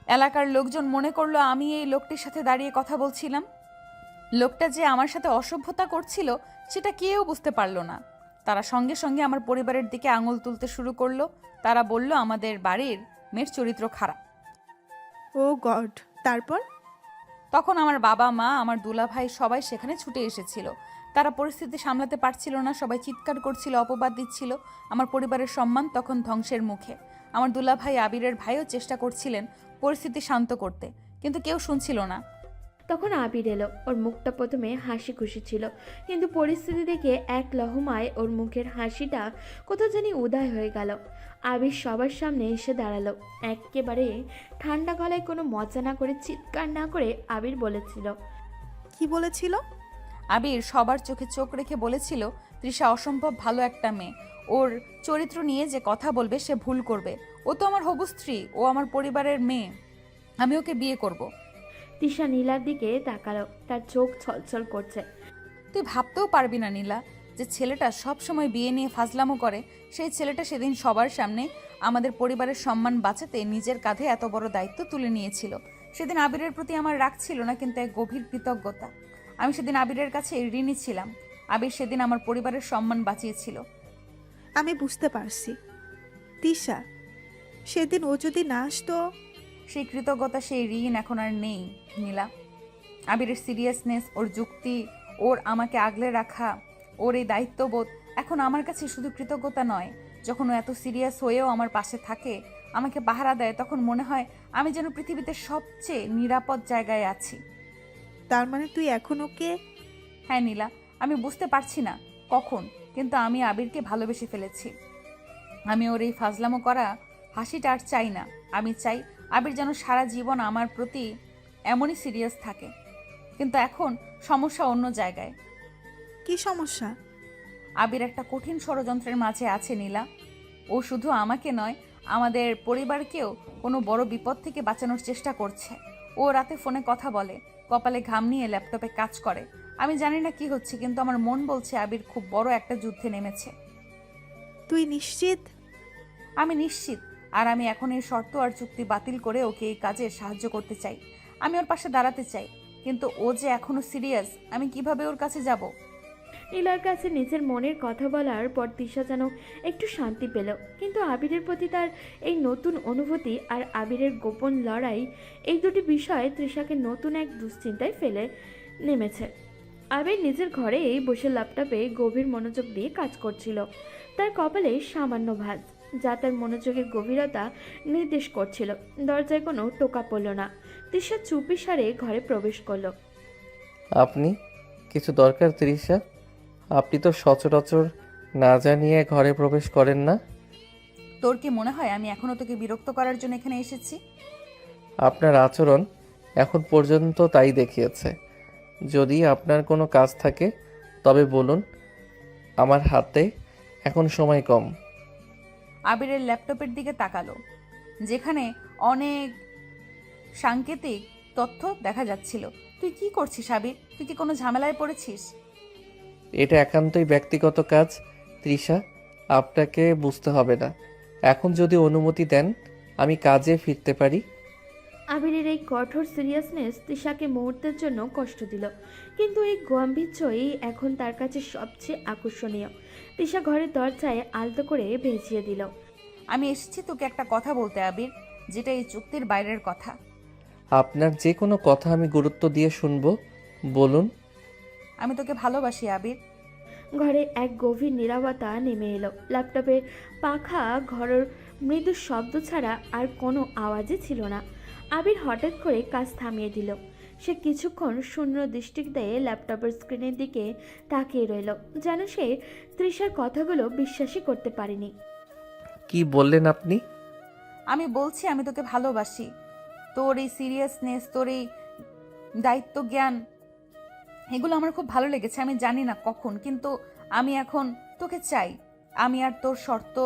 এলাকার লোকজন মনে করলো আমি এই লোকটির সাথে দাঁড়িয়ে কথা বলছিলাম। লোকটা যে আমার সাথে অসভ্যতা করছিল সেটা কেউ বুঝতে পারলো না। তারা সঙ্গে সঙ্গে আমার পরিবারের দিকে আঙুল তুলতে শুরু করলো। তারা বলল আমাদের বাড়ির মেয়ের চরিত্র খারাপ। ও গড! তারপর? তখন আমার বাবা মা, আমার দুলাভাই সবাই সেখানে ছুটে এসেছিল। তারা পরিস্থিতি সামলাতে পারছিল না, সবাই চিৎকার করছিল, অপবাদ দিচ্ছিল। আমার পরিবারের সম্মান তখন ধ্বংসের মুখে। আমার দুলাভাই আবিরের ভাইও চেষ্টা করছিলেন পরিস্থিতি শান্ত করতে, কিন্তু কেউ শুনছিল না। তখন আবির এলো। ওর মুখটা প্রথমে হাসি খুশি ছিল, কিন্তু পরিস্থিতি দেখে এক লহমায় ওর মুখের হাসিটা কোথাও জানি উদয় হয়ে গেল। আবির সবার সামনে এসে দাঁড়ালো। একেবারে ঠান্ডা গলায়, কোনো মজা না করে, চিৎকার না করে আবির বলেছিল। কি বলেছিল? আবির সবার চোখে চোখ রেখে বলেছিল তৃষা অসম্ভব ভালো একটা মেয়ে। ওর চরিত্র নিয়ে যে কথা বলবে সে ভুল করবে। ও তো আমার হবু স্ত্রী, ও আমার পরিবারের মেয়ে, আমি ওকে বিয়ে করব। তৃষা নীলার দিকে তাকালো। তার চোখ ছলছল করছে। তুই ভাবতেও পারবি না নীলা, যে ছেলেটা সব সময় বিয়ে নিয়ে ফাজলামো করে, সেই ছেলেটা সেদিন সবার সামনে আমাদের পরিবারের সম্মান বাঁচাতে নিজের কাঁধে এত বড় দায়িত্ব তুলে নিয়েছিল। সেদিন আবিরের প্রতি আমার রাগ ছিল না, কিন্তু এক গভীর কৃতজ্ঞতা। আমি সেদিন আবিরের কাছে ঋণী ছিলাম। আবির সেদিন আমার পরিবারের সম্মান বাঁচিয়েছিল। আমি বুঝতে পারছি তিশা, সেদিন ও যদি না আসতো। সেই কৃতজ্ঞতা, সেই ঋণ এখন আর নেই নীলা। আবিরের সিরিয়াসনেস, ওর যুক্তি, ওর আমাকে আগলে রাখা, ওর এই দায়িত্ববোধ এখন আমার কাছে শুধু কৃতজ্ঞতা নয়। যখন ও এত সিরিয়াস হয়েও আমার পাশে থাকে, আমাকে পাহারা দেয়, তখন মনে হয় আমি যেন পৃথিবীতে সবচেয়ে নিরাপদ জায়গায় আছি। তার মানে তুই এখন ওকে? হ্যাঁ নীলা, আমি বুঝতে পারছি না কখন, কিন্তু আমি আবিরকে ভালোবেসে ফেলেছি। আমি ওর এই ফাজলামো করা হাসিটা আর চাই না। আমি চাই আবির যেন সারা জীবন আমার প্রতি এমনই সিরিয়াস থাকে। কিন্তু এখন সমস্যা অন্য জায়গায়। কি সমস্যা? আবির একটা কঠিন ষড়যন্ত্রের মাঝে আছে নীলা। ও শুধু আমাকে নয়, আমাদের পরিবারকেও কোনো বড় বিপদ থেকে বাঁচানোর চেষ্টা করছে। ও রাতে ফোনে কথা বলে, কপালে ঘাম নিয়ে ল্যাপটপে কাজ করে। আমি জানি না কি হচ্ছে, কিন্তু আমার মন বলছে আবির খুব বড় একটা যুদ্ধে নেমেছে। তুই নিশ্চিত? আমি নিশ্চিত। আর আমি এখন এই শর্ত আর চুক্তি বাতিল করে ওকে এই কাজে সাহায্য করতে চাই। আমি ওর পাশে দাঁড়াতে চাই, কিন্তু ও যে এখনো সিরিয়াস, আমি কিভাবে ওর কাছে যাব? নীলার কাছে নিজের মনের কথা বলার পর তৃষা যেন একটু শান্তি পেল, কিন্তু আবিরের প্রতি তার এই নতুন অনুভূতি আর আবিরের গোপন লড়াই, এই দুটি বিষয় তৃষাকে নতুন এক দুশ্চিন্তায় ফেলে নেমেছে। আবির নিজের ঘরেই বসে ল্যাপটপে গভীর মনোযোগ দিয়ে কাজ করছিল। তার কপালে সামান্য ভাঁজ, যা তার মনোযোগের গভীরতা নির্দেশ করছিল। দরজায় কোনো টোকা পড়ল না। তৃষা চুপি সারে ঘরে প্রবেশ করলো। আপনি? কিছু দরকার তৃষা? আপনি তো সচরাচর না জানিয়ে ঘরে প্রবেশ করেন না। তোর কি মনে হয় আমি এখনো তোকে বিরক্ত করার জন্য এখানে এসেছি? আপনার আচরণ এখন পর্যন্ত তাই দেখিয়েছে। যদি আপনার কোনো কাজ থাকে তবে বলুন, আমার হাতে এখন সময় কম। আবিরের ল্যাপটপের দিকে তাকালো, যেখানে অনেক সাংকেতিক তথ্য দেখা যাচ্ছিল। তুই কি করছিস আবির? তুই কি কোনো ঝামেলায় পড়েছিস? এটা একান্তই ব্যক্তিগত কাজ তৃষা, আপনাকে বুঝতে হবে না। এখন যদি অনুমতি দেন আমি কাজে ফিরতে পারি। আবিরের এই কঠোর সিরিয়াসনেস তৃষাকে মুহূর্তের জন্য কষ্ট দিল, কিন্তু এই গাম্ভীর্যই এখন তার কাছে সবচেয়ে আকর্ষণীয়। তৃষা ঘরের দরজায় আলতো করে ভেজিয়ে দিল। আমি এসেছি তোকে একটা কথা বলতে আবির, যেটা এই চুক্তির বাইরের কথা। আপনার যে কোনো কথা আমি গুরুত্ব দিয়ে শুনবো, বলুন। আমি তোকে ভালোবাসি আবির। ঘরে এক গভীর নীরবতা নেমে এলো। ল্যাপটপের পাখা ঘরের মৃদু শব্দ ছাড়া আর কোনো আওয়াজই ছিল না। আবির হঠাৎ করে কাজ থামিয়ে দিল। সে কিছুক্ষণ শূন্য দৃষ্টিতে ল্যাপটপের স্ক্রিনের দিকে তাকিয়ে রইল, যেন সে তৃষার কথাগুলো বিশ্বাসই করতে পারেনি। কি বললেন আপনি? আমি বলছি আমি তোকে ভালোবাসি। তোর এই সিরিয়াসনেস, তোর এই দায়িত্ব জ্ঞান, এগুলো আমার খুব ভালো লেগেছে। আমি জানি না কখন, কিন্তু আমি এখন তোকে চাই। আমি আর তোর শর্ত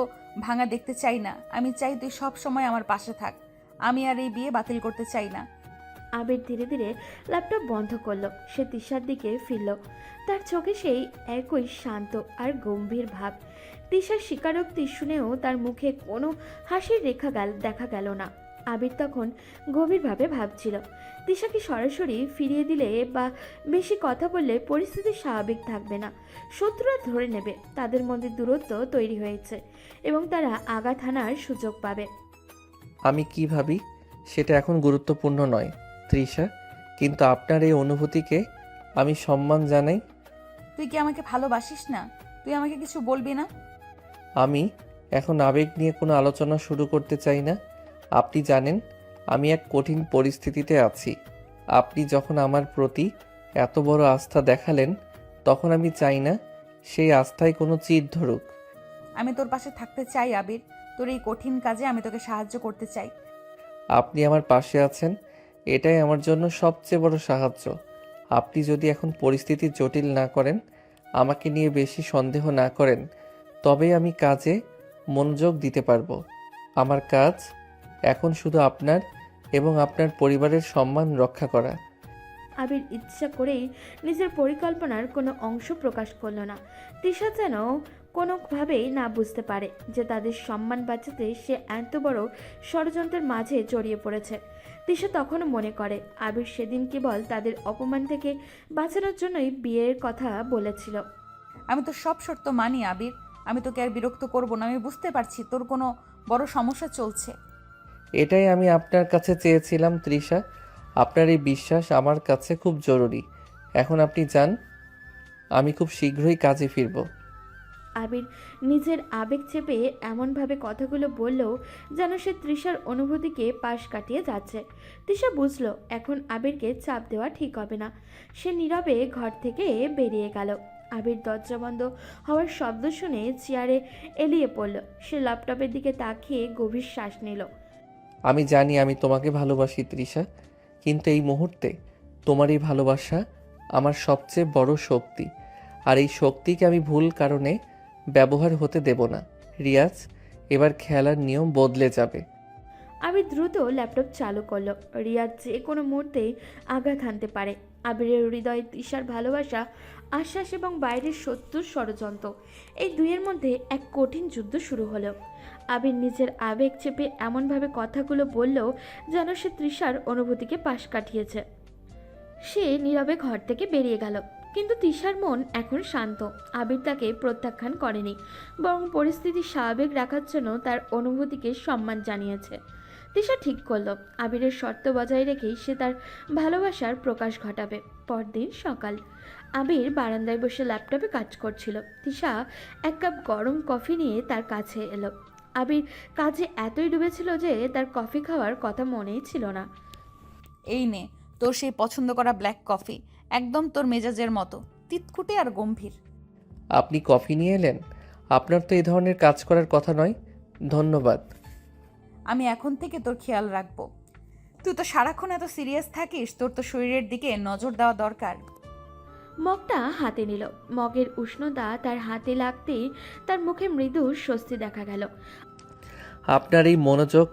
ভাঙা দেখতে চাই না। আমি চাই তুই সব সময় আমার পাশে থাক। আমি আর এই বিয়ে বাতিল করতে চাই না। আবির ধীরে ধীরে ল্যাপটপ বন্ধ করলো। সে তৃষার দিকে ফিরল। তার চোখে সেই একই শান্ত আর গম্ভীর ভাব। তৃষার স্বীকারোক্তি শুনেও তার মুখে কোনো হাসির রেখা দেখা গেল না। আবির তখন গভীরভাবে ভাবছিল, তৃষাকে সরাসরি ফিরিয়ে দিলে বা বেশি কথা বললে পরিস্থিতি স্বাভাবিক থাকবে না। শত্রুরা ধরে নেবে তাদের মধ্যে দূরত্ব তৈরি হয়েছে এবং তারা আঘাত হানার সুযোগ পাবে। আমি কি ভাবি সেটা এখন গুরুত্বপূর্ণ নয় তৃষা, কিন্তু আপনার এই অনুভূতিকে আমি সম্মান জানাই। তুই কি আমাকে ভালোবাসিস না? তুই আমাকে কিছু বলবি না? আমি এখন আবেগ নিয়ে কোনো আলোচনা শুরু করতে চাই না। আপনি জানেন আমি এক কঠিন পরিস্থিতিতে আছি। আপনি যখন আমার প্রতি এত বড় আস্থা দেখালেন, তখন আমি চাই না সেই আস্থায় কোনো চির ধরুক। আমি তোর পাশে থাকতে চাই আবির। তোর এই কঠিন কাজে আমি তোকে সাহায্য করতে চাই। আপনি আমার পাশে আছেন, এটাই আমার জন্য সবচেয়ে বড় সাহায্য। আপনি যদি এখন পরিস্থিতি জটিল না করেন, আমাকে নিয়ে বেশি সন্দেহ না করেন, তবেই আমি কাজে মনোযোগ দিতে পারবো। আমার কাজ এখন শুধু আপনার এবং আপনার পরিবারের সম্মান রক্ষা করা। আবির ইচ্ছা করেই নিজের পরিকল্পনার কোনো অংশ প্রকাশ করল না। তৃষা যেন কোনোভাবেই না বুঝতে পারে যে তাদের সম্মান বাঁচাতে সে এত বড় ষড়যন্ত্রের মাঝে জড়িয়ে পড়েছে। তৃষা তখনও মনে করে আবির সেদিন কেবল তাদের অপমান থেকে বাঁচানোর জন্যই বিয়ের কথা বলেছিল। আমি তো সব শর্ত মানি আবির। আমি তোকে আর বিরক্ত করব না। আমি বুঝতে পারছি তোর কোনো বড় সমস্যা চলছে। এটাই আমি আপনার কাছে চেয়েছিলাম তৃষা। আপনার এই বিশ্বাস আমার কাছে খুব জরুরি। এখন আপনি যান, আমি খুব শীঘ্রই কাজে ফিরব। আবির নিজের আবেগ চেপে এমনভাবে কথাগুলো বলল যেন সে তৃষার অনুভূতিকে পাশ কাটিয়ে যাচ্ছে। তৃষা বুঝল এখন আবিরকে চাপ দেওয়া ঠিক হবে না। সে নীরবে ঘর থেকে বেরিয়ে গেল। আবির দরজা বন্ধ হওয়ার শব্দ শুনে চেয়ারে এলিয়ে পড়ল। সে ল্যাপটপের দিকে তাকিয়ে গভীর শ্বাস নিল। আমি জানি আমি তোমাকে ভালোবাসি তৃষা, কিন্তু এই মুহূর্তে তোমার এই ভালোবাসা আমার সবচেয়ে বড় শক্তি। আর এই শক্তিকে আমি ভুল কারণে ব্যবহার হতে দেব না। রিয়াজ, এবার খেলার নিয়ম বদলে যাবে। আবির দ্রুত ল্যাপটপ চালু করলো। রিয়াজ যে কোনো মুহূর্তেই আঘাত হানতে পারে। আবিরের হৃদয়ে তৃষার ভালোবাসা, আশ্বাস এবং বাইরের শত্রুর ষড়যন্ত্র, এই দুইয়ের মধ্যে এক কঠিন যুদ্ধ শুরু হলো। আবির নিজের আবেগ চেপে এমনভাবে কথাগুলো বলল যেন সে তৃষার অনুভূতিকে পাশ কাটিয়েছে। সে নীরবে ঘর থেকে বেরিয়ে গেল, কিন্তু তৃষার মন এখন শান্ত। আবির তাকে প্রত্যাখ্যান করেনি, বরং পরিস্থিতি স্বাভাবিক রাখার জন্য তার অনুভূতিকে সম্মান জানিয়েছে। তৃষা ঠিক করলো আবিরের শর্ত বজায় রেখেই সে তার ভালোবাসার প্রকাশ ঘটাবে। পরদিন সকাল, আবির বারান্দায় বসে ল্যাপটপে কাজ করছিল। তৃষা এক কাপ গরম কফি নিয়ে তার কাছে এলো। আবির কাজে এতই ডুবেছিল যে তার কফি খাওয়ার কথা মনেই ছিল না। এই নে তোর সেই পছন্দ করা ব্ল্যাক কফি, একদম তোর মেজাজের মতো, তিতকুটে আর গম্ভীর। আপনি কফি নিয়ে এলেন? আপনার তো এই ধরনের কাজ করার কথা নয়। ধন্যবাদ। আমি এখন থেকে তোর খেয়াল রাখবো। তুই তো সারাক্ষণ এত সিরিয়াস থাকিস, তোর তো শরীরের দিকে নজর দেওয়া দরকার। মগটা হাতে নিল। মগের উষ্ণতা তার হাতে লাগতেই তার মুখে মৃদু স্বস্তি দেখা গেল। আপনার এই মনোযোগ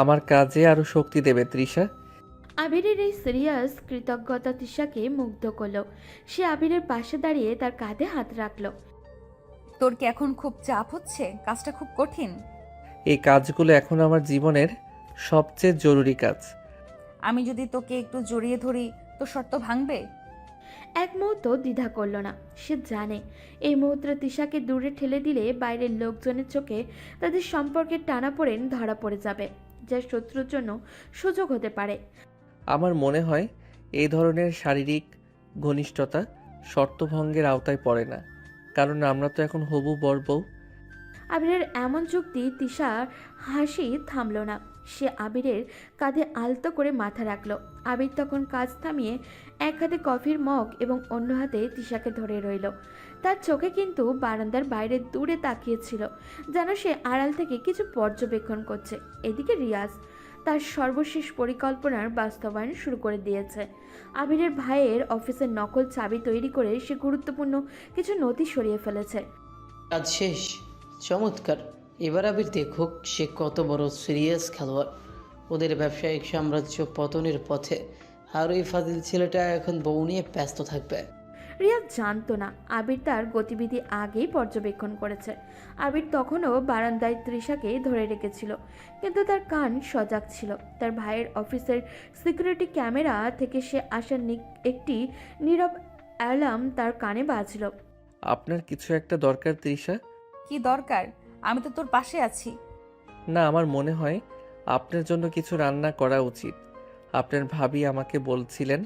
আমার কাজে আরও শক্তি দেবে তৃষা। আবিরের এই সিরিয়াস কৃতজ্ঞতা তিশাকে মুগ্ধ করলো। সে আবিরের পাশে দাঁড়িয়ে তার কাঁধে হাত রাখলো। তোর কি এখন খুব চাপ হচ্ছে? কাজটা খুব কঠিন। এই কাজগুলো এখন আমার জীবনের সবচেয়ে জরুরি কাজ। আমি যদি তোকে একটু জড়িয়ে ধরি তো শর্ত ভাঙবে? এক মুহূর্ত দ্বিধা করলো না। সে জানে এই মুহূর্তে তিশাকে দূরে ঠেলে দিলে বাইরের লোকজনের চোখে তাদের সম্পর্কের টানাপোড়েন ধরা পড়ে যাবে, যা শত্রুর জন্য সুযোগ হতে পারে। আমার মনে হয় এই ধরনের শারীরিক ঘনিষ্ঠতা শর্তভঙ্গের আওতায় পড়ে না, কারণ আমরা তো এখন হবু বর বউ। আবিরের এমন যুক্তি তিশার হাসি থামল না। সে আবিরের কাঁধে আলতো করে মাথা রাখলো। আবির তখন কাজ থামিয়ে এক হাতে কফির মগ এবং অন্য হাতে তিশাকে ধরে রইল। তার চোখে কিন্তু বারান্দার বাইরে দূরে তাকিয়েছিল, যেন সে আড়াল থেকে কিছু পর্যবেক্ষণ করছে। এদিকে রিয়াজ তার সর্বশেষ পরিকল্পনার বাস্তবায়ন শুরু করে দিয়েছে। আবিরের ভাইয়ের অফিসের নকল চাবি তৈরি করে সে গুরুত্বপূর্ণ কিছু নথি সরিয়ে ফেলেছে। কাজ শেষ। চমৎকার। এবার আবির দেখুক সে কত বড় সিরিয়াস খেলোয়াড়। ওদের ব্যবসায়িক সাম্রাজ্য পতনের পথে, আর ওই ফাজিল ছেলেটা এখন বউ নিয়ে ব্যস্ত থাকবে। রিয়াজ জানতো না আবির তার গতিবিধি আগেই পর্যবেক্ষণ করেছে। আবির তখনও বারান্দায় তৃষাকে ধরে রেখেছিল, কিন্তু তার কান সজাগ ছিল। তার ভাইয়ের অফিসের সিকিউরিটি ক্যামেরা থেকে সে আসা একটি নীরব অ্যালার্ম তার কানে বাজল। আপনার কিছু একটা দরকার তৃষা? কি দরকার? আমি তো তোর পাশে আছি। না, আমার মনে হয় আপনার জন্য কিছু রান্না করা উচিত। আপনার ভাবি আমাকে বলছিলেন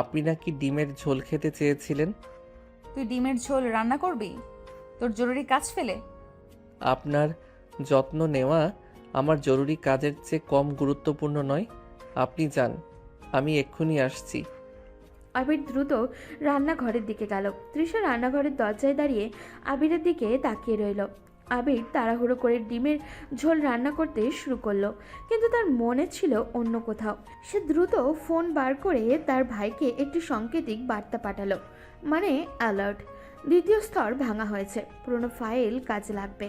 আপনি নাকি ডিমের ঝোল খেতে চেয়েছিলেন। তুই ডিমের ঝোল রান্না করবি তোর জরুরি কাজ ফেলে? আপনার যত্ন নেওয়া আমার জরুরি কাজের চেয়ে কম গুরুত্বপূর্ণ নয়। আপনি যান, আমি এক্ষুনি আসছি। আবির দ্রুত রান্নাঘরের দিকে গেল। তৃষা রান্নাঘরের দরজায় দাঁড়িয়ে আবিরের দিকে তাকিয়ে রইল। আবির তাড়াহুড়ো করে ডিমের ঝোল রান্না করতে শুরু করলো, কিন্তু তার মনে ছিল অন্য কোথাও। সে দ্রুত ফোন বার করে তার ভাইকে একটি সাংকেতিক বার্তা পাঠালো, মানে অ্যালার্ট। দ্বিতীয় স্তর ভাঙা হয়েছে, পুরনো ফাইল কাজে লাগবে।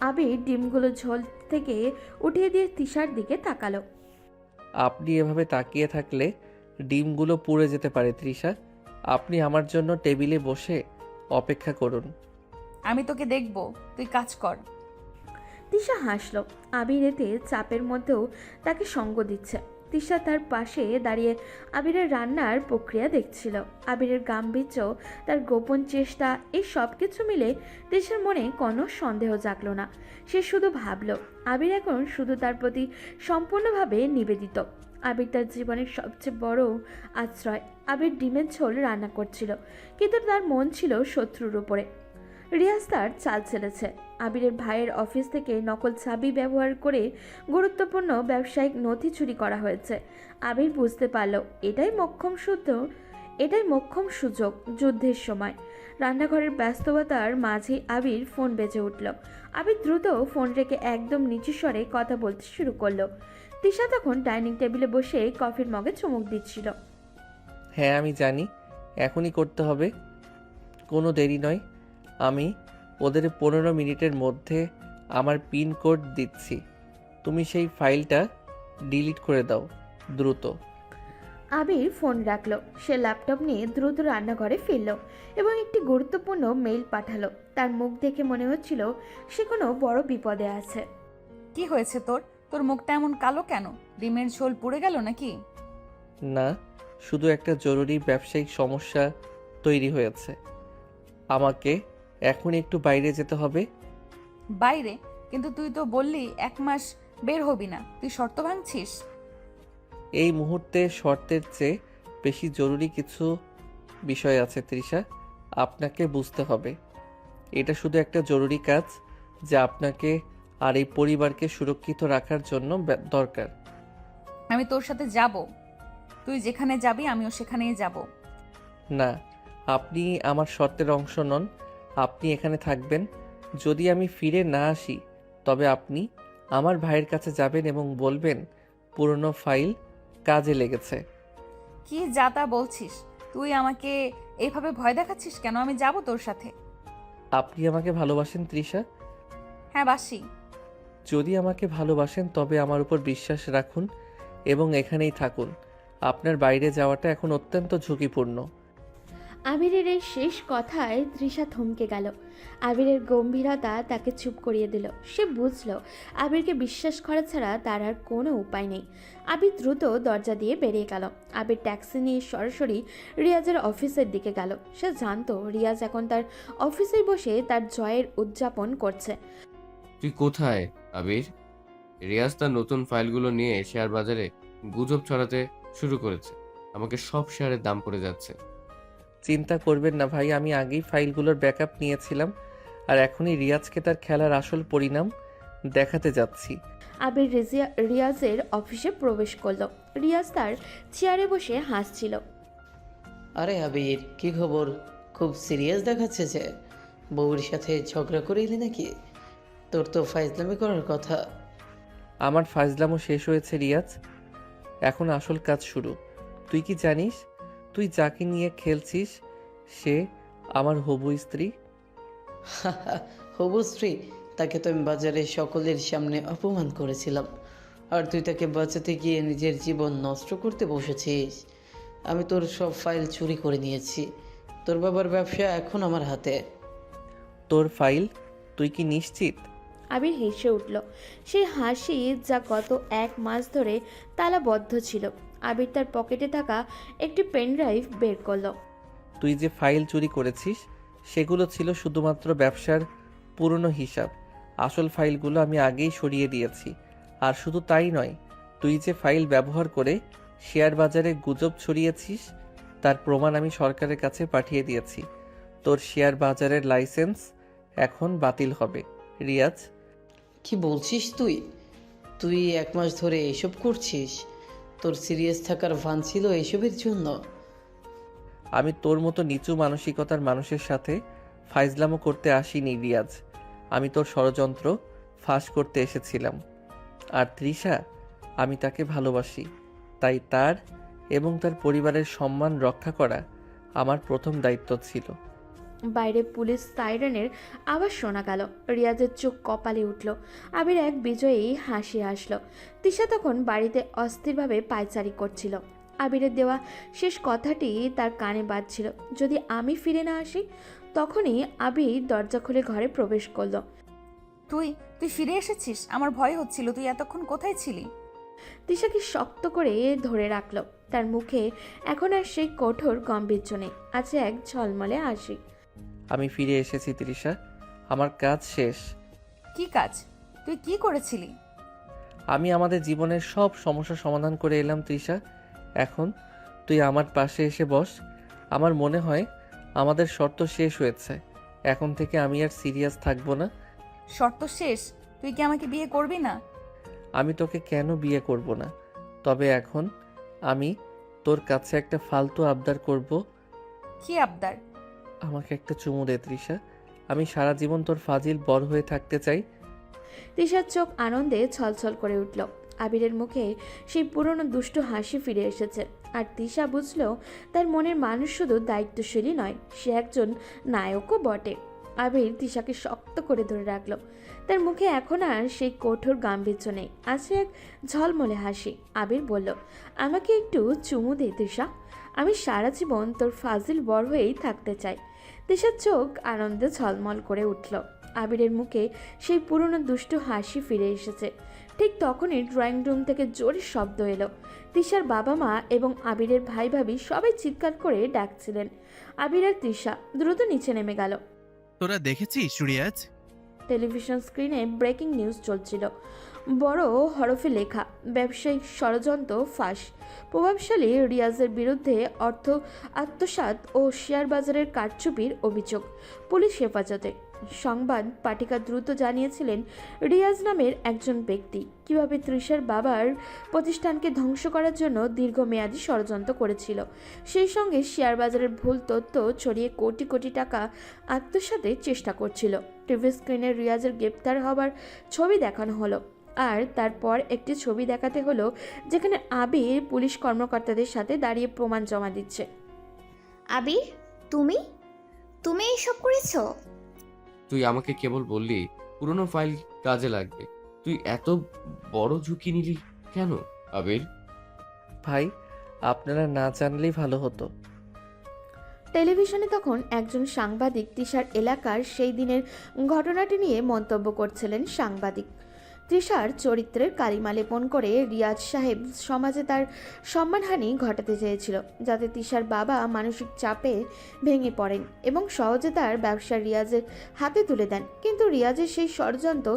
আবির ডিমগুলো ঝোল থেকে উঠিয়ে দিয়ে তিশার দিকে তাকালো। আপনি এভাবে তাকিয়ে থাকলে ডিমগুলো পুড়ে যেতে পারে তৃষা। আপনি আমার জন্য টেবিলে বসে অপেক্ষা করুন। আমি তোকে দেখব, তুই কাজ কর। তিশা হাসলো। আবির এতে চাপের মধ্যেও তাকে সঙ্গ দিচ্ছে। তিশা তার পাশে দাঁড়িয়ে আবিরের রান্নার প্রক্রিয়া দেখছিল। আবিরের গাম্ভীর্য, তার গোপন চেষ্টা, এই সব কিছু মিলে তিশার মনে কোনো সন্দেহ জাগলো না। সে শুধু ভাবল আবির এখন শুধু তার প্রতি সম্পূর্ণভাবে নিবেদিত। আবির তার জীবনের সবচেয়ে বড় আশ্রয়। আবির ডিমের ঝোল রান্না করছিল, কিন্তু তার মন ছিল শত্রুর উপরে। রিয়াজ তার চাল চেলেছে। আবিরের ভাইয়ের অফিস থেকে নকল চাবি ব্যবহার করে গুরুত্বপূর্ণ ব্যবসায়িক নথি চুরি করা হয়েছে। আবির বুঝতে পারল এটাই মোক্ষম সুযোগ। যুদ্ধের সময় রান্নাঘরের ব্যস্ততার মাঝেই আবির ফোন বেজে উঠল। আবির দ্রুত ফোন রেখে একদম নিচু স্বরে কথা বলতে শুরু করলো। তিশা তখন ডাইনিং টেবিলে বসে কফির মগে চুমুক দিচ্ছিল। হ্যাঁ, আমি জানি এখনই করতে হবে, কোনো দেরি নয়। আমি ওদের 15 মিনিটের মধ্যে আমার পিন কোড দিচ্ছি। তুমি সেই ফাইলটা ডিলিট করে দাও দ্রুত। আবির ফোন রাখলো। সে ল্যাপটপ নিয়ে দ্রুত রান্নাঘরে ফিরল এবং একটি গুরুত্বপূর্ণ মেইল পাঠালো। তার মুখ দেখে মনে হচ্ছিল সে কোনো বড় বিপদে আছে। কি হয়েছে তোর? তোর মুখটা এমন কালো কেন? ডিমের ঝোল পুড়ে গেল নাকি? না, শুধু একটা জরুরি ব্যবসায়িক সমস্যা তৈরি হয়েছে। আমাকে এখন একটু বাইরে যেতে হবে। বাইরে? কিন্তু তুই তো বললি 1 মাস বের হবি না, তুই শর্ত ভাঙছিস? এই মুহূর্তে শর্তের চেয়ে বেশি জরুরি কিছু বিষয় আছে তৃষা, আপনাকে বুঝতে হবে। এটা শুধু একটা জরুরি কাজ যা আপনাকে আর এই পরিবারকে সুরক্ষিত রাখার জন্য দরকার। আমি তোর সাথে যাব, তুই যেখানে যাবি আমিও সেখানেই যাব। না, আপনি আমার শর্তের অংশ নন। আপনি এখানে থাকবেন। যদি আমি ফিরে না আসি তবে আপনি আমার ভাইয়ের কাছে যাবেন এবং বলবেন পুরনো ফাইল কাজে লেগেছে। কি যা তা বলছিস? তুই আমাকে এইভাবে ভয় দেখাচ্ছিস কেন? আমি যাব তোর সাথে। আপনি আমাকে ভালোবাসেন তৃষা? হ্যাঁ, বাসি। যদি আমাকে ভালোবাসেন তবে আমার উপর বিশ্বাস রাখুন এবং এখানেই থাকুন। আপনার বাইরে যাওয়াটা এখন অত্যন্ত ঝুঁকিপূর্ণ। আবিরের এই শেষ কথায় তৃষা থমকে গেল। আবিরের গম্ভীরতা তাকে চুপ করিয়ে দিল। সে বুঝল আবিরকে বিশ্বাস করা ছাড়া তার আর কোনো উপায় নেই। আবির দ্রুত দরজা দিয়ে বেরিয়ে গেল। আবির ট্যাক্সি নিয়ে সরাসরি রিয়াজের অফিসের দিকে গেল। সে জানতো রিয়াজ এখন তার অফিসে বসে তার জয়ের উদযাপন করছে। তুই কোথায় আবির? রিয়াজ তার নতুন ফাইলগুলো নিয়ে শেয়ার বাজারে গুজব ছড়াতে শুরু করেছে। আমাকে সব শেয়ারের দাম পড়ে যাচ্ছে। চিন্তা করবেন না ভাই, আমি আগেই ফাইলগুলোর ব্যাকআপ নিয়েছিলাম আর এখনই রিয়াজকে তার খেলার আসল পরিণাম দেখাতে যাচ্ছি। আবির রিয়াজের অফিসে প্রবেশ করলো। রিয়াজ তার চেয়ারে বসে হাসছিল। আরে আবির, কি খবর? খুব সিরিয়াস দেখাচ্ছে যে। বউর সাথে ঝগড়া করে এলি নাকি? তোর তো ফাইজলামি করার কথা। আমার ফাজলামো শেষ হয়েছে রিয়াজ, এখন আসল কাজ শুরু। তুই কি জানিস তুই যাকে নিয়ে খেলছিস সে আমার হবু স্ত্রী? হবু স্ত্রী? তাকে তো আমি বাজারে সকলের সামনে অপমান করেছিলাম, আর তুই তাকে বাঁচাতে গিয়ে নিজের জীবন নষ্ট করতে বসেছিস। আমি তোর সব ফাইল চুরি করে নিয়েছি। তোর বাবার ব্যবসা এখন আমার হাতে। তোর ফাইল? তুই কি নিশ্চিত? আবির হেসে উঠল। সেই হাসি যা গত 1 মাস ধরে তালাবদ্ধ ছিল। আবির তার পকেটে থাকা একটি পেনড্রাইভ বের করলো। তুই যে ফাইল চুরি করেছিস সেগুলো ছিল শুধুমাত্র ব্যবসার পুরনো হিসাব। আসল ফাইলগুলো আমি আগেই সরিয়ে দিয়েছি। আর শুধু তাই নয়, তুই যে ফাইল ব্যবহার করে শেয়ার বাজারে গুজব ছড়িয়েছিস তার প্রমাণ আমি সরকারের কাছে পাঠিয়ে দিয়েছি। তোর শেয়ার বাজারের লাইসেন্স এখন বাতিল হবে রিয়াজ। কি বলছিস তুই? তুই 1 মাস ধরে এসব করছিস? তোর সিরিয়াস থাকার ভান ছিল এসবের জন্য? আমি তোর মতো নিচু মানসিকতার মানুষের সাথে ফাইজলামো করতে আসিনি রিয়াজ। আমি তোর ষড়যন্ত্র ফাঁস করতে এসেছিলাম। আর তৃষা, আমি তাকে ভালোবাসি, তাই তার এবং তার পরিবারের সম্মান রক্ষা করা আমার প্রথম দায়িত্ব ছিল। বাইরে পুলিশ সাইরেনের আওয়াজ শোনা গেল। রিয়াজের চোখ কপালে উঠল। আবির এক বিজয়ী হাসি আসলো। তিশা তখন বাড়িতে অস্থিরভাবে পায়চারি করছিল। আবিরের দেওয়া শেষ কথাটি তার কানে বাজছিল। যদি আমি ফিরে না আসি? তখনই আবির দরজা খুলে ঘরে প্রবেশ করলো। তুই তুই ফিরে এসেছিস? আমার ভয় হচ্ছিল। তুই এতক্ষণ কোথায় ছিলি? তিশাকে শক্ত করে ধরে রাখলো। তার মুখে এখন আর সেই কঠোর গাম্ভীর্য নেই, আছে এক ঝলমলে হাসি। আমি ফিরে এসেছি তৃষা, আমার কাজ শেষ। কি কাজ? তুই কি করেছিলি? আমি আমাদের জীবনের সব সমস্যা সমাধান করে এলাম তৃষা। এখন তুই আমার পাশে এসে বস। আমার মনে হয় আমাদের শর্ত শেষ হয়েছে। এখন থেকে আমি আর সিরিয়াস থাকবো না। শর্ত শেষ? তুই কি আমাকে বিয়ে করবি না? আমি তোকে কেন বিয়ে করব না? তবে এখন আমি তোর কাছে একটা ফালতু আবদার করব। কি আবদার? আমাকে একটা চুমু দে তৃষা। আমি সারা জীবন তোর ফাজিল বর হয়ে থাকতে চাই। তিশার চোখ আনন্দে ছলছল করে উঠল। আবিরের মুখে সেই পুরনো দুষ্টু হাসি ফিরে এসেছে। আর তিশা বুঝল তার মনের মানুষ শুধু দায়িত্বশীলই নয়, সে একজন নায়কও বটে। আবির তিশাকে শক্ত করে ধরে রাখলো। তার মুখে এখন আর সেই কঠোর গাম্ভীর্য নেই, আছে এক ঝলমলে হাসি। আবির বলল, আমাকে একটু চুমু দে তিশা। আমি সারা জীবন তোর ফাজিল বর হয়েই থাকতে চাই। তিশার চোখ আনন্দে ঝলমল করে উঠল। আবিরের মুখে সেই পুরনো দুষ্টু হাসি ফিরে এসেছে। ঠিক তখনই ড্রয়িং রুম থেকে জোরে শব্দ এলো। তিশার বাবা মা এবং আবিরের ভাই ভাবি সবাই চিৎকার করে ডাকছিলেন। আবির আর তিশা দ্রুত নিচে নেমে গেল। তোরা দেখেছিস রিয়াজ? টেলিভিশন স্ক্রিনে ব্রেকিং নিউজ চলছিল। বড় হরফে লেখা, ব্যবসায়িক ষড়যন্ত্র ফাঁস। প্রভাবশালী রিয়াজের বিরুদ্ধে অর্থ আত্মসাৎ ও শেয়ার বাজারের কারচুপির অভিযোগ। পুলিশ হেফাজতে। সংবাদ পাঠিকা দ্রুত জানিয়েছিলেন রিয়াজ নামের একজন ব্যক্তি কিভাবে তৃষার বাবার প্রতিষ্ঠানকে ধ্বংস করার জন্য দীর্ঘমেয়াদী ষড়যন্ত্র করেছিল। সেই সঙ্গে শেয়ার বাজারের ভুল তথ্য ছড়িয়ে কোটি কোটি টাকা আত্মসাতের চেষ্টা করছিল। টিভি স্ক্রিনে রিয়াজের গ্রেপ্তার হবার ছবি দেখানো হলো। আর তারপর একটি ছবি দেখাতে হলো যেখানে আবির পুলিশ কর্মকর্তাদের সাথে দাঁড়িয়ে প্রমাণ জমা দিচ্ছে। আবির, তুমি তুমি এসব করেছো? তুই আমাকে কেবল বললি পুরনো ফাইল কাজে লাগবে। তুই এত বড় ঝুঁকি নিলি কেন আবির? ভাই, আপনারা না জানলেই ভালো হতো। টেলিভিশনে তখন একজন সাংবাদিক তৃষার এলাকার সেই দিনের ঘটনাটি নিয়ে মন্তব্য করছিলেন। সাংবাদিক তৃষার চরিত্রের কালিমা লেপন করে রিয়াজ সাহেব সমাজে তার সম্মানহানি ঘটাতে চেয়েছিল, যাতে তৃষার বাবা মানসিক চাপে ভেঙে পড়েন এবং সহজে তার ব্যবসা রিয়াজের হাতে তুলে দেন। কিন্তু রিয়াজের সেই ষড়যন্ত্র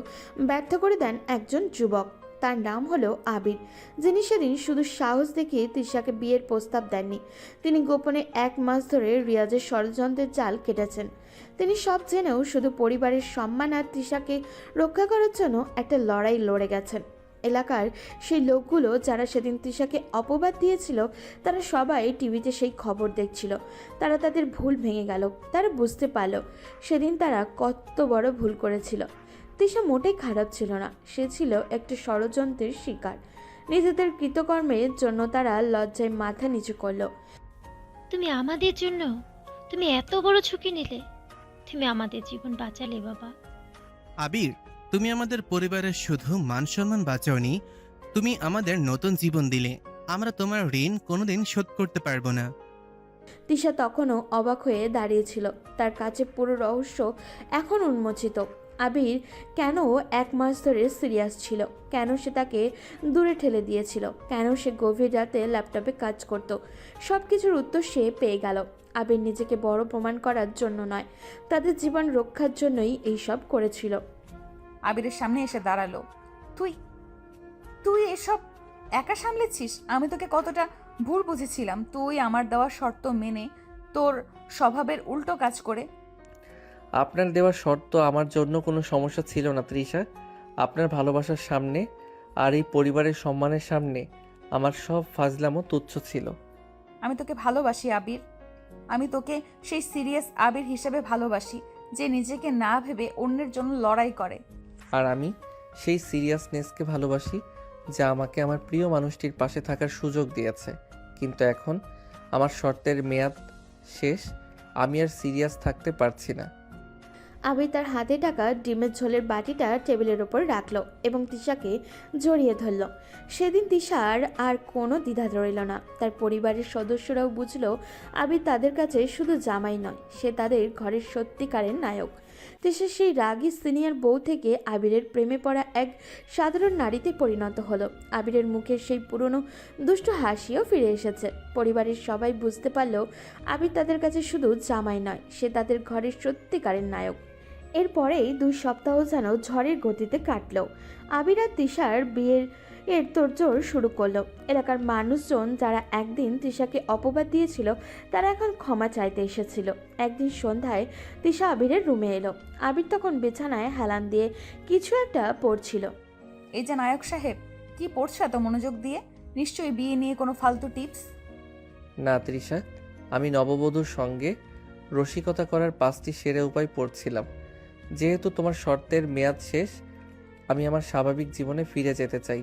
ব্যর্থ করে দেন একজন যুবক, তার নাম হলো আবির, যিনি সেদিন শুধু সাহস দেখিয়ে তৃষাকে বিয়ের প্রস্তাব দেননি, তিনি গোপনে 1 মাস ধরে রিয়াজের ষড়যন্ত্রের জাল কেটেছেন। তিনি সব জেনেও শুধু পরিবারের সম্মান আর তৃষাকে রক্ষা করার জন্য একটা লড়াই লড়ে গেছেন। এলাকার সেই লোকগুলো যারা সেদিন তৃষাকে অপবাদ দিয়েছিল, তারা সবাই টিভিতে সেই খবর দেখছিল। তারা তাদের ভুল ভেঙে গেল, তারা বুঝতে পারল সেদিন তারা কত বড় ভুল করেছিল। তৃষা মোটেই খারাপ ছিল না, সে ছিল একটা ষড়যন্ত্রের শিকার। নিজেদের কৃতকর্মের জন্য তারা লজ্জায় মাথা নিচু করল। তুমি আমাদের জন্য তুমি এত বড় ঝুঁকি নিলে, তুমি আমাদের জীবন বাঁচালে বাবা। আবির, তুমি আমাদের পরিবারের শুধু মান সম্মান বাঁচাওনি, তুমি আমাদের নতুন জীবন দিলে। আমরা তোমার ঋণ কোনোদিন শোধ করতে পারবো না। তৃষা তখনও অবাক হয়ে দাঁড়িয়েছিল, তার কাছে পুরো রহস্য এখন উন্মোচিত। আবির কেন 1 মাস ধরে সিরিয়াস ছিল, কেন সে তাকে দূরে ঠেলে দিয়েছিল, কেন সে গভীর রাতে ল্যাপটপে কাজ করত, সব কিছুর উত্তর সে পেয়ে গেল। আবির নিজেকে বড় প্রমাণ করার জন্য নয়, তাদের জীবন রক্ষার জন্যই এইসব করেছিল। আবিরের সামনে এসে দাঁড়ালো। তুই তুই এসব একা সামলেছিস? আমি তোকে কতটা ভুল বুঝেছিলাম। তুই আমার দেওয়া শর্ত মেনে তোর স্বভাবের উল্টো কাজ করে। আপনার দেওয়া শর্ত আমার জন্য কোনো সমস্যা ছিল না তৃষা। আপনার ভালোবাসার সামনে আর এই পরিবারের সম্মানের সামনে আমার সব ফাজলামো তুচ্ছ ছিল। আমি তোকে ভালোবাসি আবির, আমি তোকে সেই সিরিয়াস আবির হিসেবে ভালোবাসি, যে নিজেকে না ভেবে অন্যের জন্য লড়াই করে। আর আমি সেই সিরিয়াসনেসকে ভালোবাসি, যা আমাকে আমার প্রিয় মানুষটির পাশে থাকার সুযোগ দিয়েছে। কিন্তু এখন আমার শর্তের মেয়াদ শেষ, আমি আর সিরিয়াস থাকতে পারছি না। আবির তার হাতে টাকা ডিমের ঝোলের বাটিটা টেবিলের ওপর রাখলো এবং তৃষাকে জড়িয়ে ধরল। সেদিন তৃষার আর কোনো দ্বিধা রইল না। তার পরিবারের সদস্যরাও বুঝলো আবির তাদের কাছে শুধু জামাই নয়, সে তাদের ঘরের সত্যিকারের নায়ক। তৃষা সেই রাগী সিনিয়র বউ থেকে আবিরের প্রেমে পড়া এক সাধারণ নারীতে পরিণত হলো। আবিরের মুখের সেই পুরনো দুষ্টু হাসিও ফিরে এসেছে। পরিবারের সবাই বুঝতে পারল আবির তাদের কাছে শুধু জামাই নয়, সে তাদের ঘরের সত্যিকারের নায়ক। এরপরেই 2 সপ্তাহ যেন ঝড়ের গতিতে কাটল। আবির আর তৃষার বিয়ের তোড়জোড় শুরু করলো। এলাকার মানুষজন যারা একদিন তৃষাকে অপবাদ দিয়েছিল, তারা এখন ক্ষমা চাইতে এসেছিল। একদিন সন্ধ্যায় তৃষা আবিরের রুমে এলো। আবির তখন বিছানায় হেলান দিয়ে কিছু একটা পড়ছিল। এই যে নায়ক সাহেব, কি পড়ছো এত মনোযোগ দিয়ে? নিশ্চয়ই বিয়ে নিয়ে কোনো ফালতু টিপস। না তৃষা, আমি নববধূর সঙ্গে রসিকতা করার 5টি সেরা উপায় পড়ছিলাম। যেহেতু তোমার শর্তের মেয়াদ শেষ, আমি আমার স্বাভাবিক জীবনে ফিরে যেতে চাই।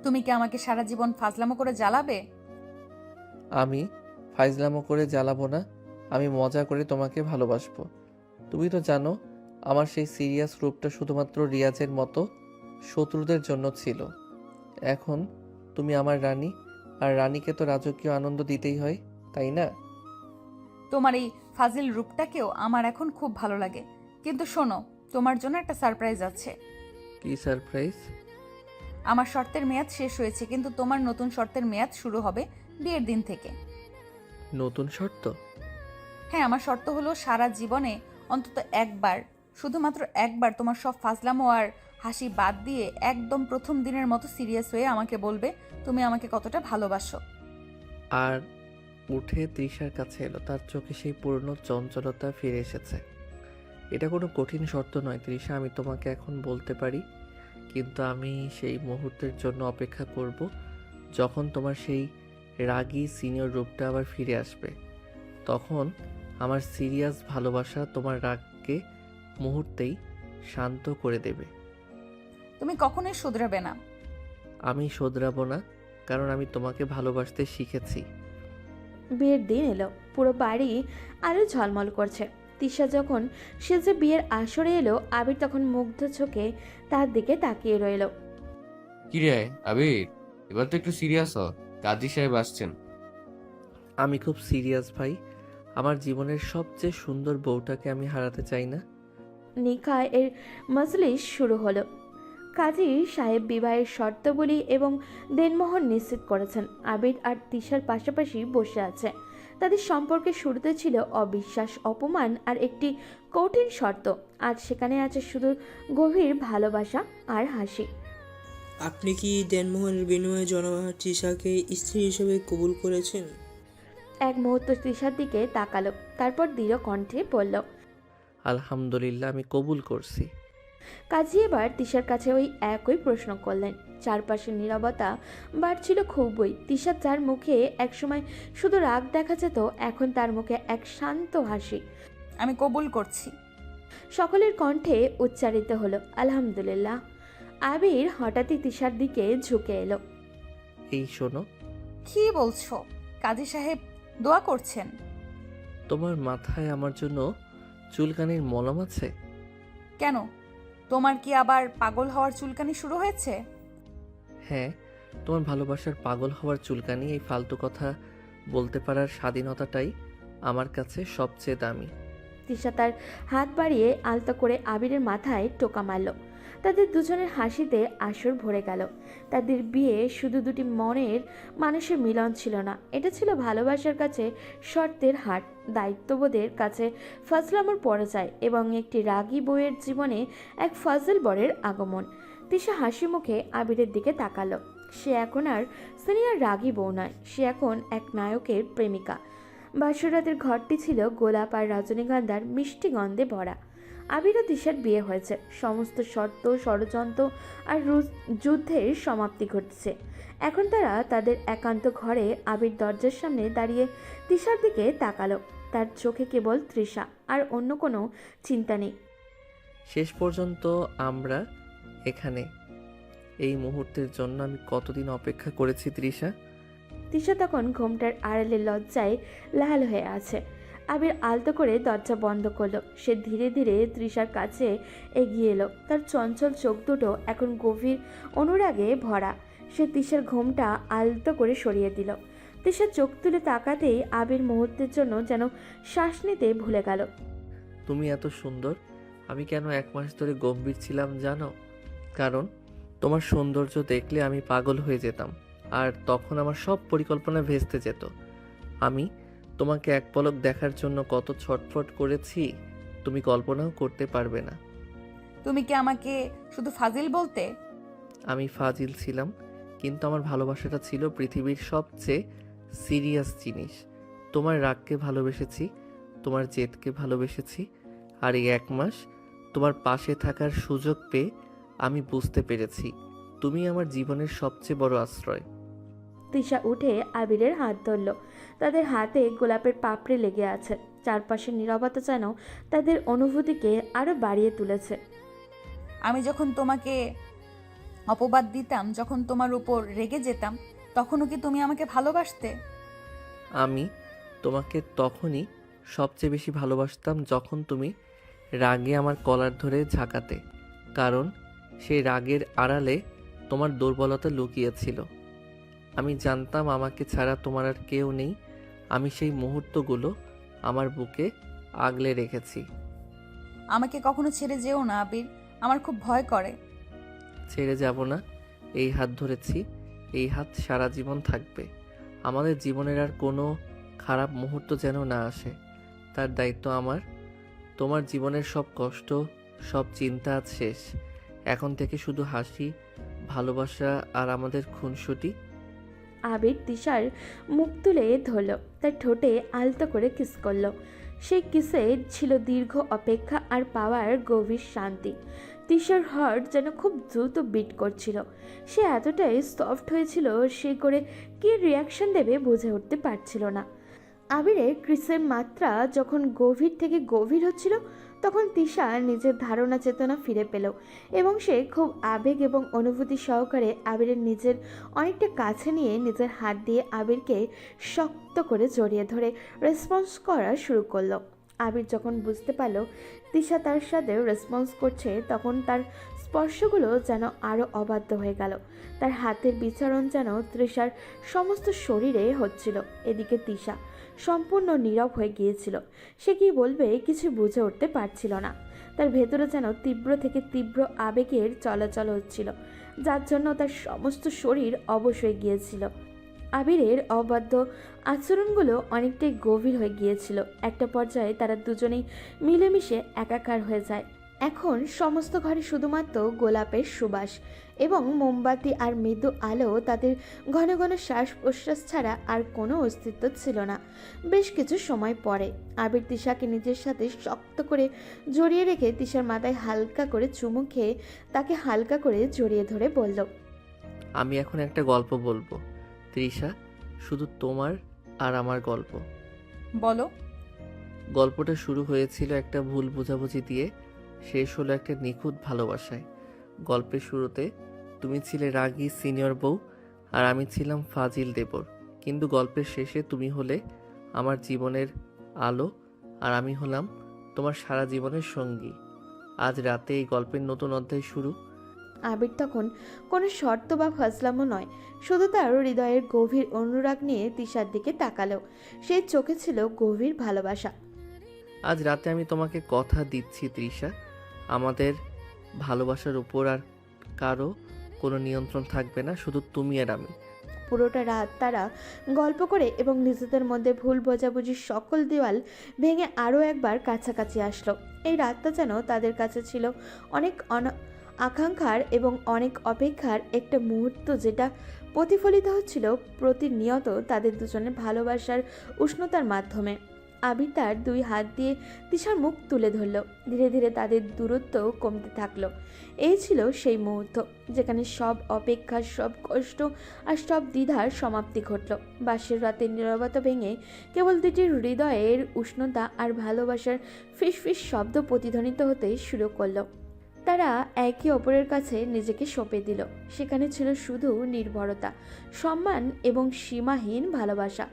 তুমি কি আমাকে সারা জীবন ফাজলামো করে জ্বালাবে? আমি ফাইজলামো করে জ্বালাবো না, আমি মজা করে তোমাকে ভালোবাসবো। তুমি তো জানো আমার সেই সিরিয়াস রূপটা শুধুমাত্র রিয়াজের মতো শত্রুদের জন্য ছিল। এখন তুমি আমার রানী, আর রানীকে তো রাজকীয় আনন্দ দিতেই হয়, তাই না? তোমার এই ফাজিল রূপটাকেও আমার এখন খুব ভালো লাগে। কিন্তু শোনো, তোমার জন্য একটা সারপ্রাইজ আছে। কি সারপ্রাইজ? আমার শর্তের মেয়াদ শেষ হয়েছে, কিন্তু তোমার নতুন শর্তের মেয়াদ শুরু হবে বিয়ের দিন থেকে। নতুন শর্ত? হ্যাঁ, আমার শর্ত হলো সারা জীবনে অন্তত একবার, শুধুমাত্র একবার তোমার সব ফাজলামো আর হাসি বাদ দিয়ে একদম প্রথম দিনের মতো সিরিয়াস হয়ে আমাকে বলবে তুমি আমাকে কতটা ভালোবাসো। আর উঠে তৃষার কাছে এলো, তার চোখে সেই পুরনো চঞ্চলতা ফিরে এসেছে। এটা কোনো কঠিন শর্ত নয় তৃষা, আমি তোমাকে এখন বলতে পারি, কিন্তু আমি সেই মুহূর্তের জন্য অপেক্ষা করব যখন তোমার সেই রাগী সিনিয়র রূপটা আবার ফিরে আসবে। তখন আমার সিরিয়াস ভালোবাসা তোমার রাগকে মুহূর্তেই শান্ত করে দেবে। তুমি কখনোই শুধরাবে না। আমি শোধরাবো না, কারণ আমি তোমাকে ভালোবাসতে শিখেছি। বিয়ের দিন এলো, পুরো বাড়ি আরো ঝলমল করছে। তিশা যখন সে যে বিয়ের আসরে এলো, আবির তখন মুগ্ধ চোখে তার দিকে তাকিয়ে রইল। কি রে আবির, এবার তো একটু সিরিয়াস হ, কাজী সাহেব আসছেন। আমি খুব সিরিয়াস ভাই। আমার জীবনের সবচেয়ে সুন্দর বউটাকে আমি হারাতে চাই না। নিকা এর মজলিস শুরু হলো। কাজী সাহেব বিবাহের শর্তাবলী এবং দেনমোহর নিশ্চিত করেছেন। আবির আর তিশার পাশাপাশি বসে আছে। তাদের সম্পর্কে শুরুতে ছিল অবিশ্বাস, অপমান আর একটি কঠিন শর্ত। আর সেখানে আছে শুধু গভীর ভালোবাসা আর হাসি। আপনি কি দেনমোহনের বিনিময়ে জনাবা তৃষাকে স্ত্রী হিসেবে কবুল করেছেন? এক মুহূর্ত তিশার দিকে তাকালো, তারপর দৃঢ় কণ্ঠে বলল, আলহামদুলিল্লাহ, আমি কবুল করছি। কাজী এবার তিশার কাছে ওই একই প্রশ্ন করলেন। চারপাশে নীরবতা বাড়ছিল খুবই। তিশা যার মুখে একসময় শুধু রাগ দেখা যেত, এখন তার মুখে এক শান্ত হাসি। আমি কবুল করছি। সকলের কণ্ঠে উচ্চারিত হলো আলহামদুলিল্লাহ। আবির হঠাৎই তিশার দিকে ঝুঁকে এলো। এই শোনো, কি বলছো? কাজী সাহেব দোয়া করছেন? তোমার মাথায় আমার জন্য চুলকানির মলম আছে? কেন, তোমার কি আবার পাগল হওয়ার চুলকানি শুরু হয়েছে? হ্যাঁ, তোমার ভালোবাসার পাগল হওয়ার চুলকানি। এই ফালতু কথা বলতে পারার স্বাধীনতাটাই আমার কাছে সবচেয়ে দামি। তিশা তার হাত বাড়িয়ে আলতো করে আবিরের মাথায় টোকা মারল। তাদের দুজনের হাসিতে আসর ভরে গেল। তাদের বিয়ে শুধু দুটি মনের মানুষের মিলন ছিল না, এটা ছিল ভালোবাসার কাছে শর্তের হাট, দায়িত্ববোধের কাছে ফজলামোর পরাজয় এবং একটি রাগী বউয়ের জীবনে এক ফজল বরের আগমন। তিশা হাসি মুখে আবিরের দিকে তাকালো। সে এখন আর সিনিয়র রাগী বউ নয়, সে এখন এক নায়কের প্রেমিকা। বাসরাতের ঘরটি ছিল গোলাপ আর রজনীগন্ধার মিষ্টি গন্ধে ভরা। আবির ও তিশার বিয়ে হয়েছে। সমস্ত শর্ত, ষড়যন্ত্র আর যুদ্ধের সমাপ্তি ঘটছে। এখন তারা তাদের একান্ত ঘরে। আবির দরজার সামনে দাঁড়িয়ে তিশার দিকে তাকালো। তার চোখে কেবল তৃষা, আর অন্য কোনো চিন্তা নেই। শেষ পর্যন্ত আমরা এখানে। এই মুহূর্তের জন্য আমি কতদিন অপেক্ষা করেছি তৃষা। তিশা তখন ঘোমটার আড়ালে লজ্জায় লাল হয়ে আছে। আবির আলতো করে দরজা বন্ধ করলো। সে ধীরে ধীরে তৃষার কাছে এগিয়ে এলো। তার চঞ্চল চোখ দুটো এখন গভীর অনুরাগে ভরা। সে তিশার ঘোমটা আলতো করে সরিয়ে দিল। তিশা চোখ তুলে তাকাতেই আবির মুহূর্তের জন্য যেন শ্বাস নিতে ভুলে গেল। তুমি এত সুন্দর। আমি কেন 1 মাস ধরে গম্ভীর ছিলাম জানো? কারণ তোমার সৌন্দর্য দেখলে আমি পাগল হয়ে যেতাম, আর তখন আমার সব পরিকল্পনা ভেস্তে যেত। আমি তোমাকে এক পলক দেখার জন্য কত ছটফট করেছি, তুমি কল্পনাও করতে পারবে না। তুমি কি আমাকে শুধু ফাজিল বলতে? আমি ফাজিল ছিলাম, কিন্তু আমার ভালোবাসাটা ছিল পৃথিবীর সবচেয়ে সিরিয়াস জিনিস। তোমার রাগকে ভালোবেসেছি, তোমার জেদকে ভালোবেসেছি, আর এই 1 মাস তোমার পাশে থাকার সুযোগ পেয়ে আমি বুঝতে পেরেছি তুমি আমার জীবনের সবচেয়ে বড় আশ্রয়। তিশা উঠে আবিরের হাত ধরল। তাদের হাতে গোলাপের পাপড়ি লেগে আছে। চারপাশের নীরবতা যেন তাদের অনুভূতিকে আরো বাড়িয়ে তুলেছে। আমি যখন তোমাকে অপবাদ দিতাম, যখন তোমার উপর রেগে যেতাম, তখনও কি তুমি আমাকে ভালোবাসতে? আমি তোমাকে তখনই সবচেয়ে বেশি ভালোবাসতাম যখন তুমি রাগে আমার কলার ধরে ঝাঁকাতে, কারণ সেই রাগের আড়ালে তোমার দুর্বলতা লুকিয়েছিল। আমি জানতাম আমাকে ছাড়া তোমার আর কেউ নেই। আমি সেই মুহূর্তগুলো আমার বুকে আগলে রেখেছি। আমাকে কখনো ছেড়ে যেও না আবির, আমার খুব ভয় করে। ছেড়ে যাব না। এই হাত ধরেছি, এই হাত সারা জীবন থাকবে। আমাদের জীবনের আর কোনো খারাপ মুহূর্ত যেন না আসে, তার দায়িত্ব আমার। তোমার জীবনের সব কষ্ট, সব চিন্তা আজ শেষ। এখন থেকে শুধু হাসি, ভালোবাসা আর আমাদের খুনসুটি। আবির তিশার মুখ তুলে ধরল, তার ঠোঁটে আলতো করে কিস করল। সেই কিসে ছিল দীর্ঘ অপেক্ষা আর পাওয়ার গভীর শান্তি। তিশার হার্ট যেন খুব দ্রুত বিট করছিল। সে এতটাই সফট হয়েছিল, সে করে কী রিয়াকশন দেবে বুঝে উঠতে পারছিল না। আবিরের ক্রিসের মাত্রা যখন গভীর থেকে গভীর হচ্ছিল, তখন তিশা নিজের ধারণা চেতনা ফিরে পেল এবং সে খুব আবেগ এবং অনুভূতি সহকারে আবিরের নিজের অনেকটা কাছে নিয়ে নিজের হাত দিয়ে আবিরকে শক্ত করে জড়িয়ে ধরে রেসপন্স করা শুরু করলো। আবির যখন বুঝতে পারল তিশা তার সাথে রেসপন্স করছে, তখন তার স্পর্শগুলো যেন আরও অবাধ্য হয়ে গেল। তার হাতের বিচরণ যেন তৃষার সমস্ত শরীরে হচ্ছিল। এদিকে তিশা সম্পূর্ণ নীরব হয়ে গিয়েছিল। সে কি বলবে কিছু বুঝে উঠতে পারছিল না। তার ভেতরে যেন তীব্র থেকে তীব্র আবেগের চলাচল হচ্ছিল, যার জন্য তার সমস্ত শরীর অবশ হয়ে গিয়েছিল। আবিরের অবাধ্য আচরণগুলো অনেকটাই গভীর হয়ে গিয়েছিল। একটা পর্যায়ে তারা দুজনেই মিলেমিশে একাকার হয়ে যায়। এখন সমস্ত ঘরে শুধুমাত্র গোলাপের সুবাস এবং মোমবাতি আর মৃদু আলো, তাদের ঘন ঘন শ্বাস প্রশ্বাস ছাড়া আর কোনো অস্তিত্ব ছিল না। বেশ কিছু সময় পরে আবির তিশাকে নিজের সাথে শক্ত করে জড়িয়ে রেখে তিশার মাথায় হালকা করে চুমু খেয়ে তাকে হালকা করে জড়িয়ে ধরে বলল, আমি এখন একটা গল্প বলবো তৃষা, শুধু তোমার আর আমার গল্প। বলো। গল্পটা শুরু হয়েছিল একটা ভুল বোঝাবুঝি দিয়ে, শেষ হলো একটা নিখুঁত ভালোবাসায়। গল্পের শুরুতে তুমি ছিলে রাগী সিনিয়র বউ আর আমি ছিলাম ফাজিল দেবর, কিন্তু গল্পের শেষে তুমি হলে আমার জীবনের আলো আর আমি হলাম তোমার সারা জীবনের সঙ্গী। আজ রাতে এই গল্পের নতুন অধ্যায় শুরু। আবির তখন কোনো শর্ত বা ফাজলামো নয়, শুধু তার হৃদয়ের গভীর অনুরাগ নিয়ে তিশার দিকে তাকালো। সেই চোখে ছিল গভীর ভালোবাসা। আজ রাতে আমি তোমাকে কথা দিচ্ছি তৃষা, আমাদের ভালোবাসার উপর আর কারো কোনো নিয়ন্ত্রণ থাকবে না, শুধু তুমি আর আমি। পুরোটা রাত তারা গল্প করে এবং নিজেদের মধ্যে ভুল বোঝাবুঝির সকল দেওয়াল ভেঙে আরও একবার কাছাকাছি আসলো। এই রাতটা যেন তাদের কাছে ছিল অনেক আকাঙ্ক্ষার এবং অনেক অপেক্ষার একটা মুহূর্ত, যেটা প্রতিফলিত হচ্ছিল প্রতিনিয়ত তাদের দুজনের ভালোবাসার উষ্ণতার মাধ্যমে। আবির তার দুই হাত দিয়ে তিশার মুখ তুলে ধরল। ধীরে ধীরে তাদের দূরত্ব কমতে থাকলো। এই ছিল সেই মুহূর্ত যেখানে সব অপেক্ষা, সব কষ্ট আর সব দ্বিধার সমাপ্তি ঘটল। বাসের রাতের নীরবতা ভেঙে কেবল দুটির হৃদয়ের উষ্ণতা আর ভালোবাসার ফিসফিস শব্দ প্রতিধ্বনিত হতে শুরু করলো। তারা একে অপরের কাছে নিজেকে সঁপে দিল। সেখানে ছিল শুধু নির্ভরতা, সম্মান এবং সীমাহীন ভালোবাসা।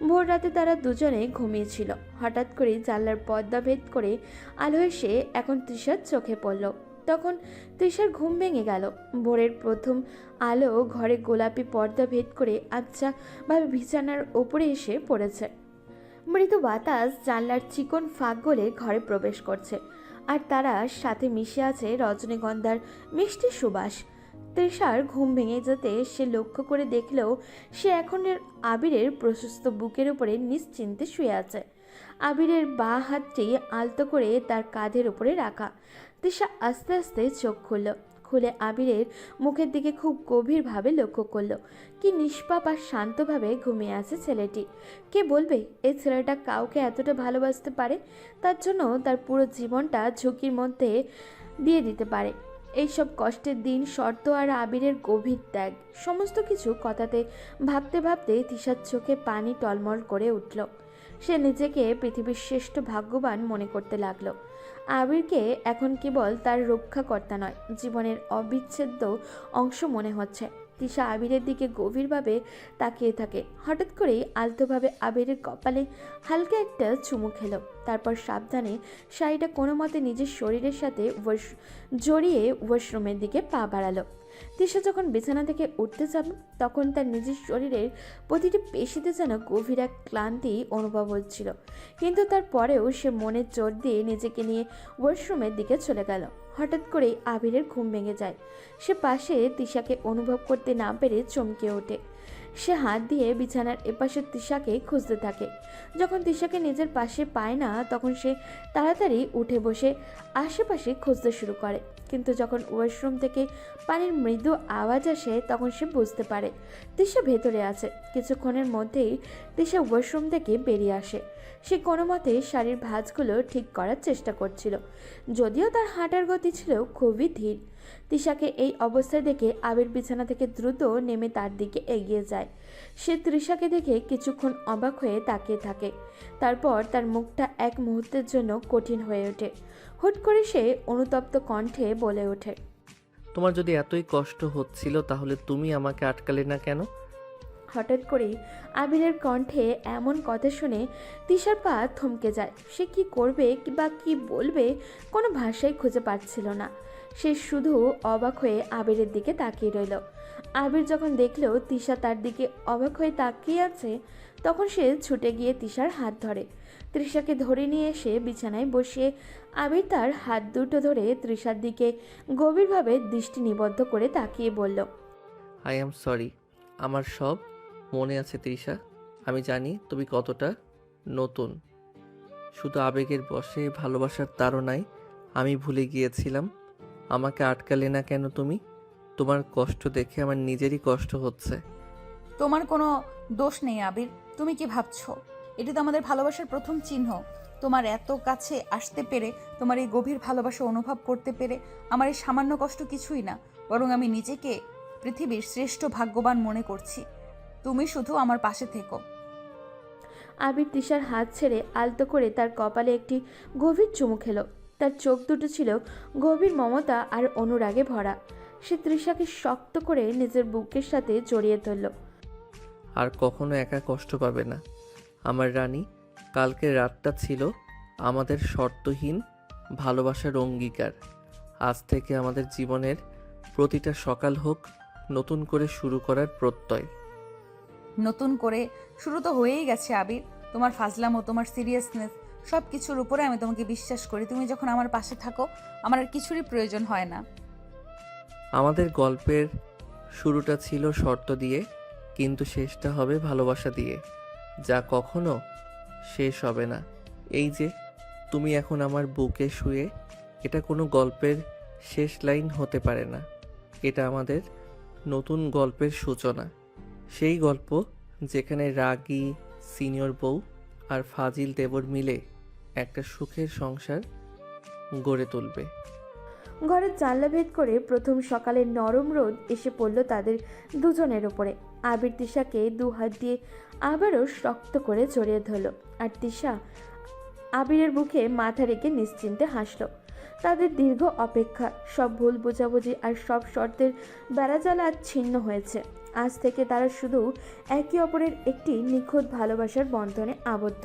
ভোর রাতে তারা দুজনে ঘুমিয়েছিল। হঠাৎ করে জানলার পর্দা ভেদ করে আলো এসে এখন তৃষার চোখে পড়ল। তখন তৃষার ঘুম ভেঙে গেল। ভোরের প্রথম আলো ঘরে গোলাপি পর্দা ভেদ করে আচ্ছাভাবে বিছানার ওপরে এসে পড়েছে। মৃদু বাতাস জানলার চিকন ফাঁক গলে ঘরে প্রবেশ করছে, আর তারা সাথে মিশে আছে রজনীগন্ধার মিষ্টি সুবাস। তৃষার ঘুম ভেঙে যেতে সে লক্ষ্য করে দেখলেও সে এখন আবিরের প্রশস্ত বুকের উপরে নিশ্চিন্তে শুয়ে আছে। আবিরের বাঁ হাতটি আলতো করে তার কাঁধের উপরে রাখা। তৃষা আস্তে আস্তে চোখ খুলে আবিরের মুখের দিকে খুব গভীরভাবে লক্ষ্য করলো। কি নিষ্পাপ আর শান্তভাবে ঘুমিয়ে আছে ছেলেটি। কে বলবে এই ছেলেটা কাউকে এতটা ভালোবাসতে পারে, তার জন্য তার পুরো জীবনটা ঝুঁকির মধ্যে দিয়ে দিতে পারে। এইসব কষ্টের দিন, শর্ত আর আবিরের গভীর ত্যাগ, সমস্ত কিছু কথাতে ভাবতে ভাবতে তৃষার চোখে পানি টলমল করে উঠল। সে নিজেকে পৃথিবীর শ্রেষ্ঠ ভাগ্যবান মনে করতে লাগলো। আবিরকে এখন কেবল তার রক্ষাকর্তা নয়, জীবনের অবিচ্ছেদ্য অংশ মনে হচ্ছে। তৃষা আবিরের দিকে গভীরভাবে তাকিয়ে থাকে। হঠাৎ করেই আলতোভাবে আবিরের কপালে হালকা একটা চুমু খেলো। তারপর সাবধানে শাড়িটা কোনো মতে নিজের শরীরের সাথে জড়িয়ে ওয়াশরুমের দিকে পা বাড়ালো। তৃষা যখন বিছানা থেকে উঠতে যাবে, তখন তার নিজের শরীরের প্রতিটি পেশিতে যেন গভীর এক ক্লান্তি অনুভব হচ্ছিল। কিন্তু তারপরেও সে মনের জোর দিয়ে নিজেকে নিয়ে ওয়াশরুমের দিকে চলে গেল। হঠাৎ করেই আবিরের ঘুম ভেঙে যায়। সে পাশে তৃষাকে অনুভব করতে না পেরে চমকে ওঠে। সে হাত দিয়ে বিছানার এপাশে তৃষাকে খুঁজতে থাকে। যখন তৃষাকে নিজের পাশে পায় না, তখন সে তাড়াতাড়ি উঠে বসে আশেপাশে খুঁজতে শুরু করে। কিন্তু যখন ওয়াশরুম থেকে পানির মৃদু আওয়াজ আসে, তখন সে বুঝতে পারে তৃষা ভেতরে আছে। কিছুক্ষণের মধ্যেই তৃষা ওয়াশরুম থেকে বেরিয়ে আসে। সে কোনো মতে শাড়ির ভাঁজগুলো ঠিক করার চেষ্টা করছিল, যদিও তার হাঁটার গতি ছিল খুবই ধীর। তৃষাকে এই অবস্থায় দেখে আবির বিছানা থেকে দ্রুত নেমে তার দিকে এগিয়ে যায়। সে তৃষাকে দেখে কিছুক্ষণ অবাক হয়ে তাকিয়ে থাকে। তারপর তার মুখটা এক মুহূর্তের জন্য কঠিন হয়ে ওঠে। হুট করে সে অনুতপ্ত কণ্ঠে বলে ওঠে, তোমার যদি এতই কষ্ট হচ্ছিল তাহলে তুমি আমাকে আটকালে না কেন? হঠাৎ করেই আবিরের কণ্ঠে এমন কথা শুনে তিশার পা থমকে যায়। সে কি করবে বা কি বলবে কোনো ভাষাই খুঁজে পাচ্ছিল না। সে শুধু অবাক হয়ে আবিরের দিকে তাকিয়ে রইল। আবির যখন দেখল তিশা তার দিকে অবাক হয়ে তাকিয়ে আছে, তখন সে ছুটে গিয়ে তিশার হাত ধরে। তৃষাকে ধরে নিয়ে এসে বিছানায় বসিয়ে আবির তার হাত দুটো ধরে তৃষার দিকে গভীরভাবে দৃষ্টি নিবদ্ধ করে তাকিয়ে বলল, আই অ্যাম সরি। আমার সব মনে আছে তৃষা। আমি জানি তুমি কতটা নতুন। শুধু আবেগের বশে ভালোবাসার তাড়নায় আমি ভুলে গিয়েছিলাম। আমাকে আটকালে না কেন তুমি? তোমার কষ্ট দেখে আমার নিজেরই কষ্ট হচ্ছে। তোমার কোনো দোষ নেই আবির। তুমি কি ভাবছো? এটি তো আমাদের ভালোবাসার প্রথম চিহ্ন। তোমার এত কাছে আসতে পেরে, তোমার এই গভীর ভালোবাসা অনুভব করতে পেরে আমার এই সামান্য কষ্ট কিছুই না, বরং আমি নিজেকে পৃথিবীর শ্রেষ্ঠ ভাগ্যবান মনে করছি। তুমি শুধু আমার পাশে থেকো। আবির তিশার হাত ছেড়ে আলতো করে তার কপালে একটি গভীর চুমু খেলো। তার চোখ দুটো ছিল গভীর মমতা আর অনুরাগে ভরা। সে তৃষাকে শক্ত করে নিজের বুকের সাথে জড়িয়ে ধরল। আর কখনো একা কষ্ট পাবে না আমার রানী। কালকের রাতটা ছিল আমাদের শর্তহীন ভালোবাসার অঙ্গীকার। আজ থেকে আমাদের জীবনের প্রতিটা সকাল হোক নতুন করে শুরু করার প্রত্যয়। নতুন করে শুরু তো হয়েই গেছে আবির। তোমার ফাজলামো, তোমার সিরিয়াসনেস, সব কিছুর উপরে আমি তোমাকে বিশ্বাস করি। তুমি যখন আমার পাশে থাকো, আমার আর কিছুরই প্রয়োজন হয় না। আমাদের গল্পের শুরুটা ছিল শর্ত দিয়ে, কিন্তু শেষটা হবে ভালোবাসা দিয়ে, যা কখনো শেষ হবে না। এই যে তুমি এখন আমার বুকে শুয়ে, এটা কোনো গল্পের শেষ লাইন হতে পারে না। এটা আমাদের নতুন গল্পের সূচনা। সেই গল্প যেখানে রাগী সিনিয়র বউ আর ফাজিল দেবর মিলে একটা সুখের সংসার গড়ে তুলবে। ঘরের জানলা ভেদ করে প্রথম সকালের নরম রোদ এসে পড়ল তাদের দুজনের ওপরে। আবির তিশাকে দু হাত দিয়ে আবারও শক্ত করে জড়িয়ে ধরল, আর তিশা আবিরের বুকে মাথা রেখে নিশ্চিন্তে হাসল। তাদের দীর্ঘ অপেক্ষা, সব ভুল বোঝাবুঝি আর সব শর্তের বেড়াজালা আজ ছিন্ন হয়েছে। আজ থেকে তারা শুধু একে অপরের একটি নিখুঁত ভালোবাসার বন্ধনে আবদ্ধ।